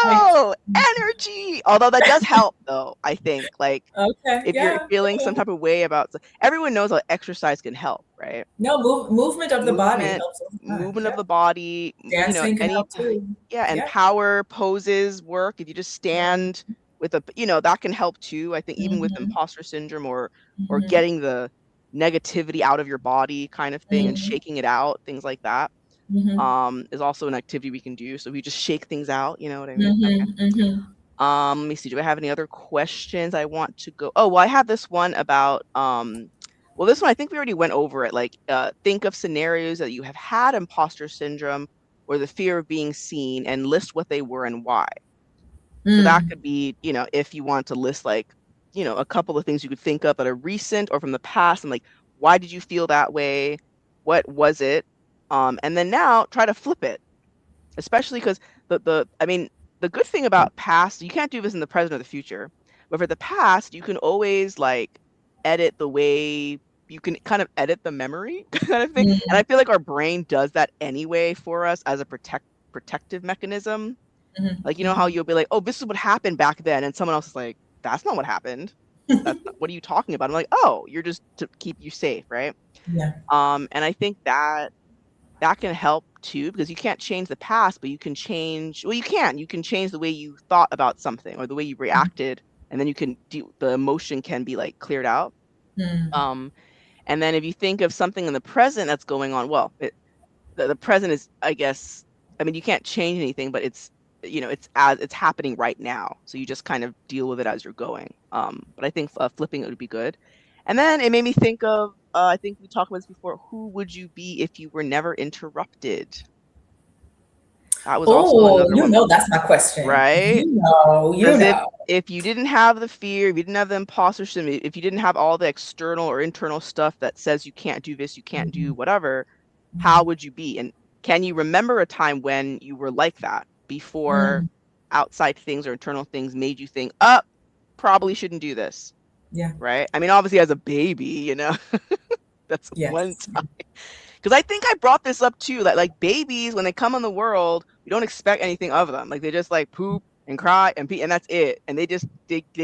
Like, go, energy." Although that does help, though. I think like okay, if you're yeah, feeling some yeah. type of way about, everyone knows that exercise can help, right? No, movement of the body Movement, helps all the time. movement of Yeah. the body, Dancing can any, help too. yeah, and Yeah. power poses work. If you just Mhm, stand with a, that can help too. I think even with mhm, imposter syndrome or mhm, getting the negativity out of your body kind of thing and mhm, shaking it out, things like that, mhm, is also an activity we can do. So we just shake things out, you know what I mean? Okay. mhm, mhm. Let me see. Do I have any other questions I want to go? Oh, well, I have this one about well, this one I think we already went over it. Like, think of scenarios that you have had imposter syndrome or the fear of being seen and list what they were and why. So that Mm, could be, if you want to list like, a couple of things you could think of that are recent or from the past and like, why did you feel that way? What was it? And then now try to flip it, especially because I mean, the good thing about past, you can't do this in the present or the future, but for the past, you can always like edit the way you can kind of edit the memory kind of thing. And mm, I feel like our brain does that anyway for us as a protective mechanism. mhm, Like, how mhm. you'll be like, oh, this is what happened back then. And someone else is like, that's not what happened. What are you talking about? I'm like, oh, you're just to keep you safe, right? Yeah. And I think that can help too, because you can't change the past, but you can change, well, you can change the way you thought about something or the way you reacted, and then the emotion can be like cleared out. Mm, Um, and then if you think of something in the present that's going on, well, the present is, I guess, I mean, you can't change anything, but it's happening right now. So you just kind of deal with it as you're going. But I think flipping it would be good. And then it made me think of, I think we talked about this before. Who would you be if you were never interrupted? That was also oh, another you one, know that's my question. right? You Because if know. if you didn't have the fear, if you didn't have the imposter syndrome, if you didn't have all the external or internal stuff that says you can't do this, you can't do Mhm, whatever, how mhm, would you be? And can you remember a time when you were like that before mm, outside things or internal things made you think, up, probably shouldn't do this, yeah. right? I mean, obviously as a baby, that's one Yes. time. Because I think I brought this up too, that like babies, when they come in the world, we don't expect anything of them. Like they just like poop and cry and pee, and that's it. And they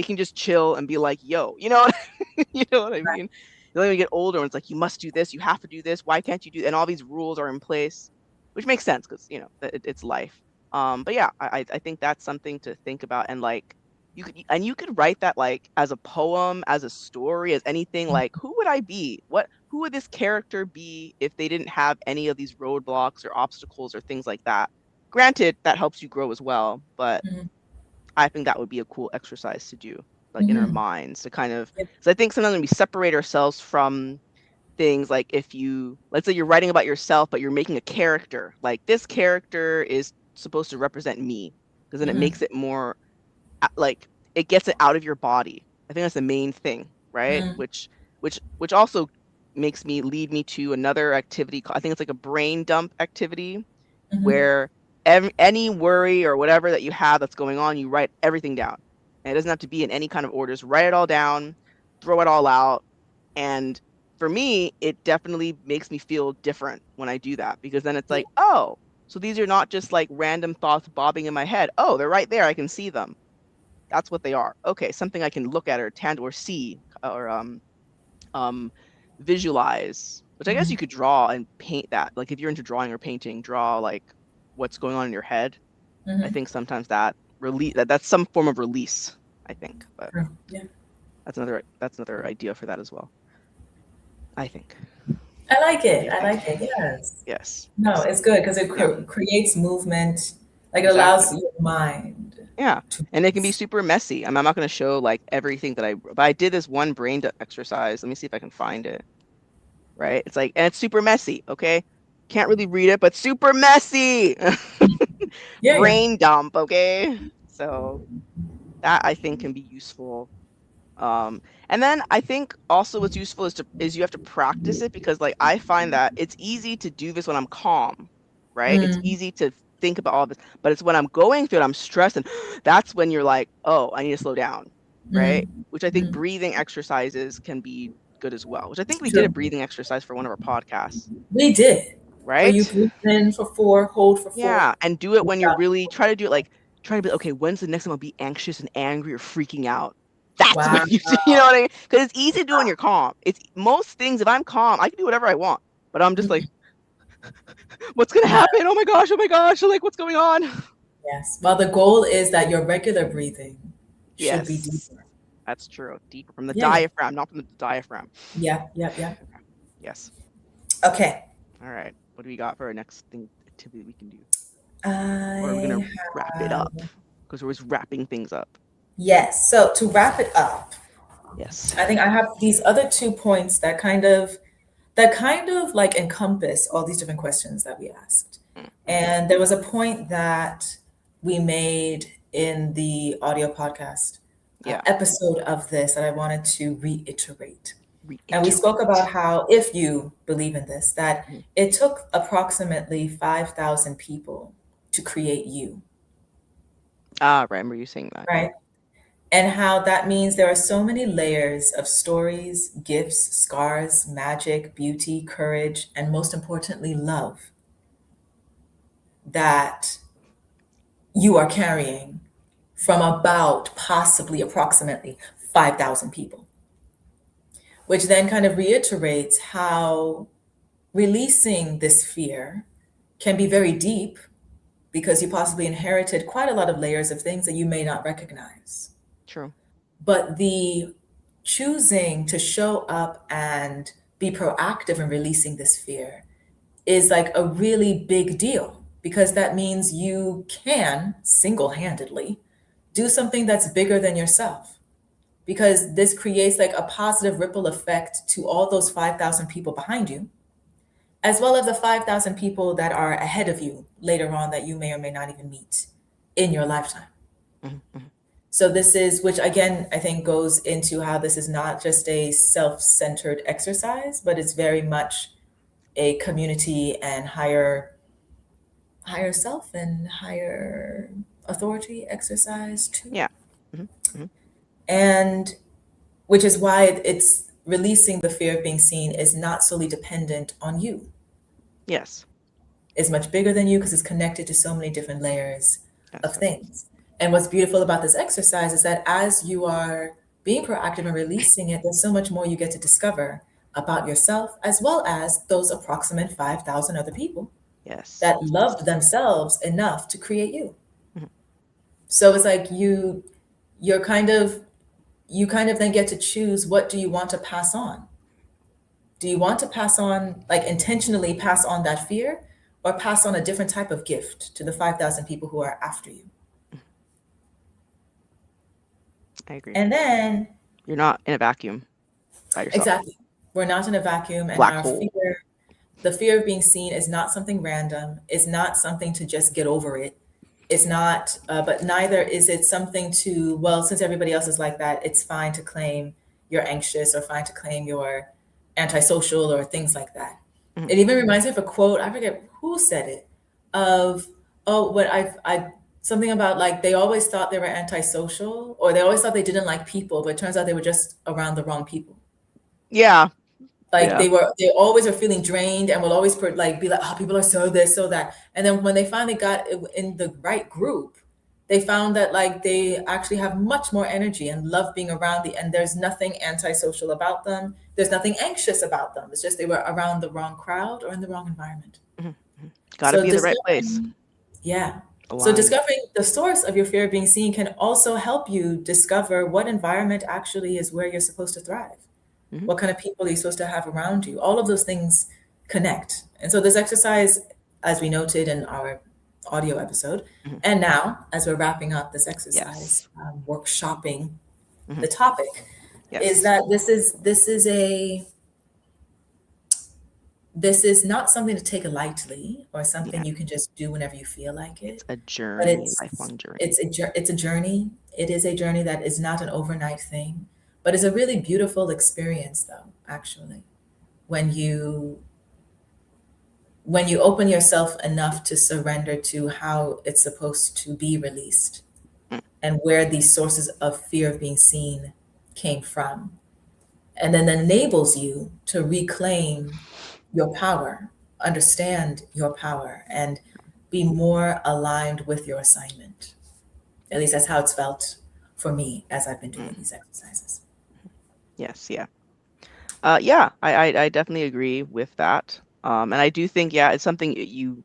can just chill and be like, yo, you know what I Right. mean? Then when you get older, and it's like you must do this, you have to do this. Why can't you do? And all these rules are in place, which makes sense because it's life. But yeah, I think that's something to think about, and like you could write that like as a poem, as a story, as anything. Like, who would I be? Who would this character be if they didn't have any of these roadblocks or obstacles or things like that? Granted, that helps you grow as well, but Mhm, I think that would be a cool exercise to do, like in our mhm. minds, to kind of, Yep. because I think sometimes when we separate ourselves from things, like if let's say you're writing about yourself, but you're making a character, like this character is supposed to represent me, because then it Mhm, makes it more like it gets it out of your body. I think that's the main thing, right? mhm, Which also makes me lead me to another activity. I think it's like a brain dump activity mhm. where any worry or whatever that you have that's going on, you write everything down. And it doesn't have to be in any kind of order. Just write it all down, throw it all out. And for me, it definitely makes me feel different when I do that, because then it's Yeah. like, oh, so these are not just like random thoughts bobbing in my head. Oh, they're right there. I can see them. That's what they are. Okay, something I can look at or tend or see or um visualize, which I guess you Mhm, could draw and paint that. Like if you're into drawing or painting, draw like what's going on in your head. I mhm. think sometimes that's some form of release, I think. But True. Yeah. that's another idea for that as well, I think. I like What do it. you I think? like it. Yes. Yes. No, Yes. it's good because it Yeah, creates movement. Like it exactly. allows your mind. Yeah, and it can be super messy. I'm not going to show like everything that but I did this one exercise. Let me see if I can find it. Right? It's like, and it's super messy. Okay, can't really read it, but super messy. Yeah, yeah. Brain dump. Okay, so that I think can be useful. And then I think also what's useful is you have to practice it, because like I find that it's easy to do this when I'm calm, right? It's Mm, easy to think about all this, but it's when I'm going through it, I'm stressed, and that's when you're like, oh, I need to slow down, right? mm, Which I think mm. breathing exercises can be good as well, which I think we did a True. breathing exercise for one of our podcasts, We did. Where you right? breathe in for 4, hold for 4. Yeah, and do it when you're Yeah. really try to do it like try to be okay, when's the next time I'll be anxious and angry or freaking out? That's when Wow. you know what I mean? Because it's easy to do when you're calm. It's most things, if I'm calm, I can do whatever I want. But I'm just like, Mm, what's gonna yeah. happen? Oh my gosh, like what's going on? Yes. Well, the goal is that your regular breathing should be Yes, deeper. that's true. Deeper from the Yeah, yeah. diaphragm, not from the diaphragm. Yeah, yeah, yeah. Okay. Yes. Okay. All right. What do we got for our next thing activity we can do? Or are we I gonna wrap it have, up? Because we're always wrapping things up. yes. So to wrap it up, Yes. I think I have these other 2 points that kind of like encompass all these different questions that we asked. Mm-hmm. And there was a point that we made in the audio podcast Yeah. episode of this that I wanted to reiterate. And we spoke about Reiterate. how, if you believe in this, that Mhm. it took approximately 5,000 people to create you, Ah, right. I remember you saying that. Yeah. right? And how that means there are so many layers of stories, gifts, scars, magic, beauty, courage, and most importantly, love that you are carrying from about possibly approximately 5,000 people, which then kind of reiterates how releasing this fear can be very deep because you possibly inherited quite a lot of layers of things that you may not recognize. True. But the choosing to show up and be proactive in releasing this fear is like a really big deal because that means you can single handedly do something that's bigger than yourself. Because this creates like a positive ripple effect to all those 5,000 people behind you, as well as the 5,000 people that are ahead of you later on that you may or may not even meet in your lifetime. Mm-hmm. So this is, which again, I think goes into how this is not just a self-centered exercise, but it's very much a community and higher self and higher authority exercise too. Yeah. Hmm. Hmm. And which is why it's releasing the fear of being seen is not solely dependent on you. Yes. It's much bigger than you because it's connected to so many different layers Yes. of things. And what's beautiful about this exercise is that as you are being proactive and releasing it, there's so much more you get to discover about yourself, as well as those approximate 5,000 other people Yes. that loved themselves enough to create you. Mhm. So it's like you're you kind of then get to choose, what do you want to pass on? Do you want to pass on, like intentionally pass on that fear, or pass on a different type of gift to the 5,000 people who are after you? I agree. And then, You're not in a vacuum by yourself. exactly, we're not in a vacuum, and Black our hole. fear, the fear of being seen is not something random. It's not something to just get over it. It's not, but neither is it something to, well, since everybody else is like that, it's fine to claim you're anxious or fine to claim you're antisocial or things like that. Mhm. It even reminds me of a quote, I forget who said it, of, oh, what something about like they always thought they were antisocial or they always thought they didn't like people, but it turns out they were just around the wrong people. Yeah. Like Yeah. they always are feeling drained and will always like be like, oh, people are so this, so that. And then when they finally got in the right group, they found that like they actually have much more energy and love being around and there's nothing antisocial about them. There's nothing anxious about them. It's just they were around the wrong crowd or in the wrong environment. Mhm. Mhm. Got to So be in the right place. discovering, yeah. So Aligned. discovering the source of your fear of being seen can also help you discover what environment actually is where you're supposed to thrive. Hmm. What kind of people are you supposed to have around you? All of those things connect. And so this exercise, as we noted in our audio episode. Mhm. And now, as we're wrapping up this exercise, Yes. workshopping Hmm. the topic, is Yes. that this is not something to take lightly or Yeah. something you can just do whenever you feel like It's it, a but journey, lifelong journey. it's a journey. It is a journey that is not an overnight thing, but it's a really beautiful experience, though, actually, when you open yourself enough to surrender to how it's supposed to be released Mm. and where these sources of fear of being seen came from, and then enables you to reclaim your power, understand your power, and be more aligned with your assignment. At least that's how it's felt for me as I've been doing Mm. these exercises. Yes. Yeah. Yeah, I definitely agree with that. And I do think, yeah, it's something you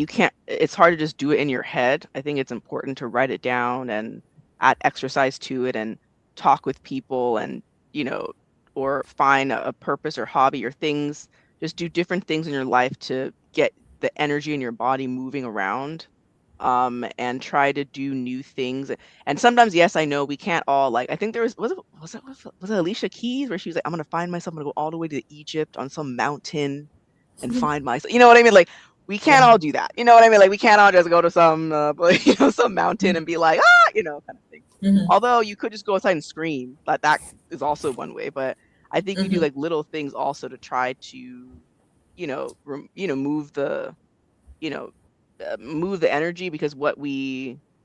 can't, it's hard to just do it in your head. I think it's important to write it down and add exercise to it and talk with people and, you know, or find a purpose or hobby or things, just do different things in your life to get the energy in your body moving around, and try to do new things. And sometimes, yes, I know we can't all like. I think there was it Alicia Keys where she was like, "I'm gonna find myself. I'm gonna go all the way to Egypt on some mountain and find myself." You know what I mean? Like we can't Yeah. all do that. You know what I mean? Like we can't all just go to some some mountain and be like, ah, kind of thing. Hmm. Although you could just go outside and scream, but that is also one way. But I think we do Hmm. like little things also to try to, move the you know, move the energy, because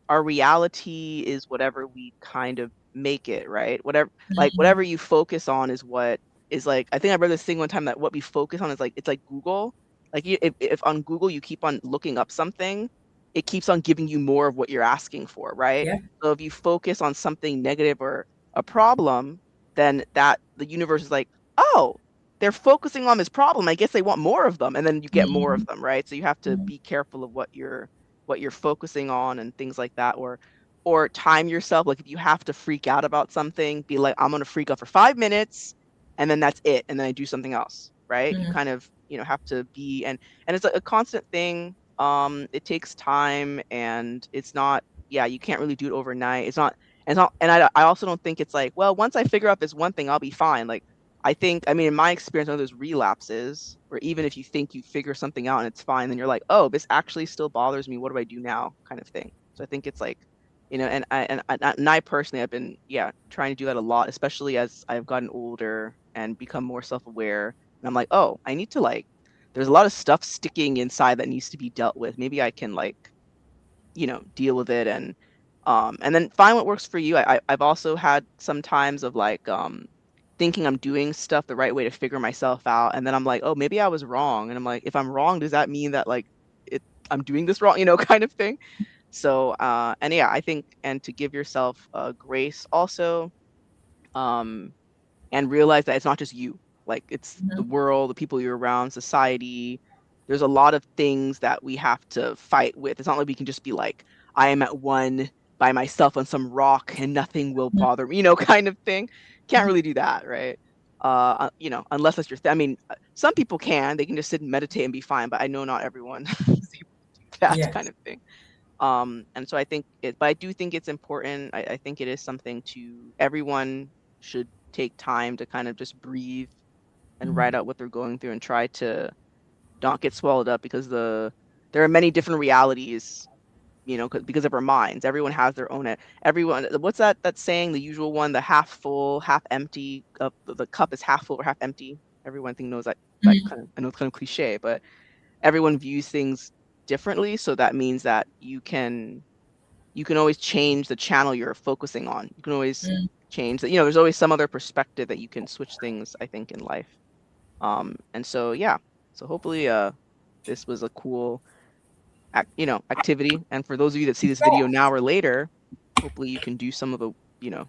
our reality is whatever we kind of make it, right? Whatever you focus on is what is like. I think I read this thing one time that what we focus on is like, it's like Google. Like if on Google you keep on looking up something, it keeps on giving you more of what you're asking for, right? Yeah. So if you focus on something negative or a problem, then that the universe is like, oh, they're focusing on this problem. I guess they want more of them, and then you get more of Hmm. them, right? So you have to be careful of what you're focusing on and things like that, or time yourself. Like if you have to freak out about something, be like, I'm gonna freak out for 5 minutes, and then that's it, and then I do something else, right? You Hmm. kind of have to be, and it's a constant thing. It takes time, and it's not. Yeah, you can't really do it overnight. It's not, and I also don't think it's like, well, once I figure out this one thing, I'll be fine. Like I mean, in my experience, one of those relapses, where even if you think you figure something out and it's fine, then you're like, oh, this actually still bothers me. What do I do now? Kind of thing. So I think it's like, and I personally have been, yeah, trying to do that a lot, especially as I've gotten older and become more self-aware. And I'm like, oh, I need to like, there's a lot of stuff sticking inside that needs to be dealt with. Maybe I can like, deal with it, and then find what works for you. I've also had some times of like thinking I'm doing stuff the right way to figure myself out, and then I'm like, oh, maybe I was wrong, and I'm like, if I'm wrong, does that mean that like it I'm doing this wrong, kind of thing. So and yeah, I think, and to give yourself grace also, um and realize that it's not just you. Like it's the Hmm. world, the people you're around, society. There's a lot of things that we have to fight with. It's not like we can just be like, I am at one by myself on some rock and nothing will bother me, kind of thing. Can't really do that, right? Unless that's your I mean, some people can. They can just sit and meditate and be fine, but I know not everyone is able to do that Yeah. kind of thing. And so but I do think it's important. I think it is something to everyone should take time to kind of just breathe and write Hmm. out what they're going through and try to not get swallowed up, because there are many different realities, because of our minds. Everyone has their own. Everyone, what's that saying? The usual one: the half full, half empty. The cup is half full or half empty. Everyone, I think, knows that Hmm. kind of. I know it's kind of cliche, but everyone views things differently. So that means that you can always change the channel you're focusing on. You can always change that. There's always some other perspective that you can switch things, I think, in life. And so, yeah. So hopefully, this was a cool, activity. And for those of you that see this video now or later, hopefully you can do some of the, you know,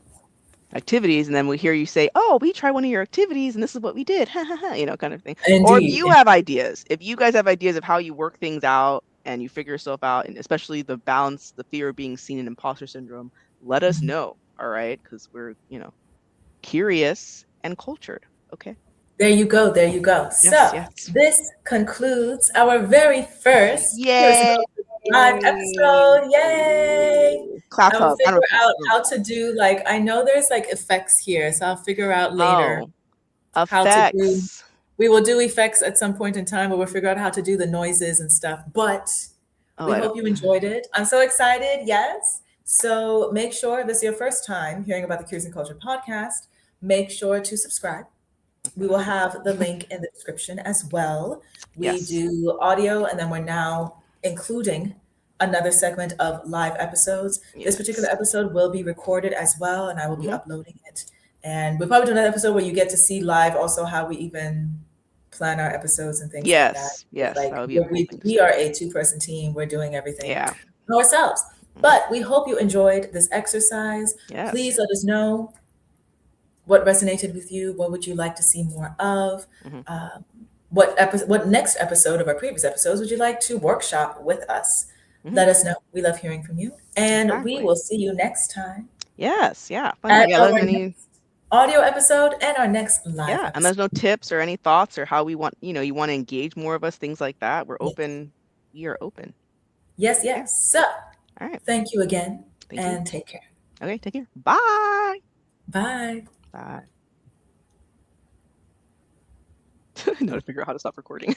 activities, and then we hear you say, "Oh, we tried one of your activities, and this is what we did," kind of thing. Or if you Indeed. have ideas, if you guys have ideas of how you work things out and you figure yourself out, and especially the balance, the fear of being seen in imposter syndrome, let us Mhm. know. All right, because we're curious and cultured. Okay. There you go. There you go. Yes. So Yes. this concludes our very first Curious and Yay! live episode. Yay! Clap I will up. Round of figure applause. out how to do like I know there's like effects here, so I'll figure out later Oh, how to do. effects. We will do effects at some point in time, but we'll figure out how to do the noises and stuff. But Oh, we I don't. hope you enjoyed it. I'm so excited. Yes. So make sure if this is your first time hearing about the Curious and Culture podcast, make sure to subscribe. We will have the link in the description as well. We Yes. do audio, and then we're now including another segment of live episodes. This particular Yes. episode will be recorded as well, and I will be Mhm. uploading it. And we'll probably do another episode where you get to see live also how we even plan our episodes and things like that. Yes. Yes. Like That would be a cool we, thing to we see. are a two-person team. We're doing everything Yeah. ourselves. Mhm. But we hope you enjoyed this exercise. Yes. Please let us know what resonated with you. What would you like to see more of? Mhm. What next episode of our previous episodes would you like to workshop with us? Mhm. Let us know. We love hearing from you. And we Exactly. will see you next time Yes. Yeah. Fun. at Yeah. our Let us know next audio episode and our next live Yeah. And there's episode. no tips or any thoughts or how we want, you want to engage more of us, things like that. We're Yes. open. We are open. Yes. Yeah. So All right. thank you again Thank you. and take care. Okay. Take care. Bye. Bye. Bye. Now to figure out how to stop recording.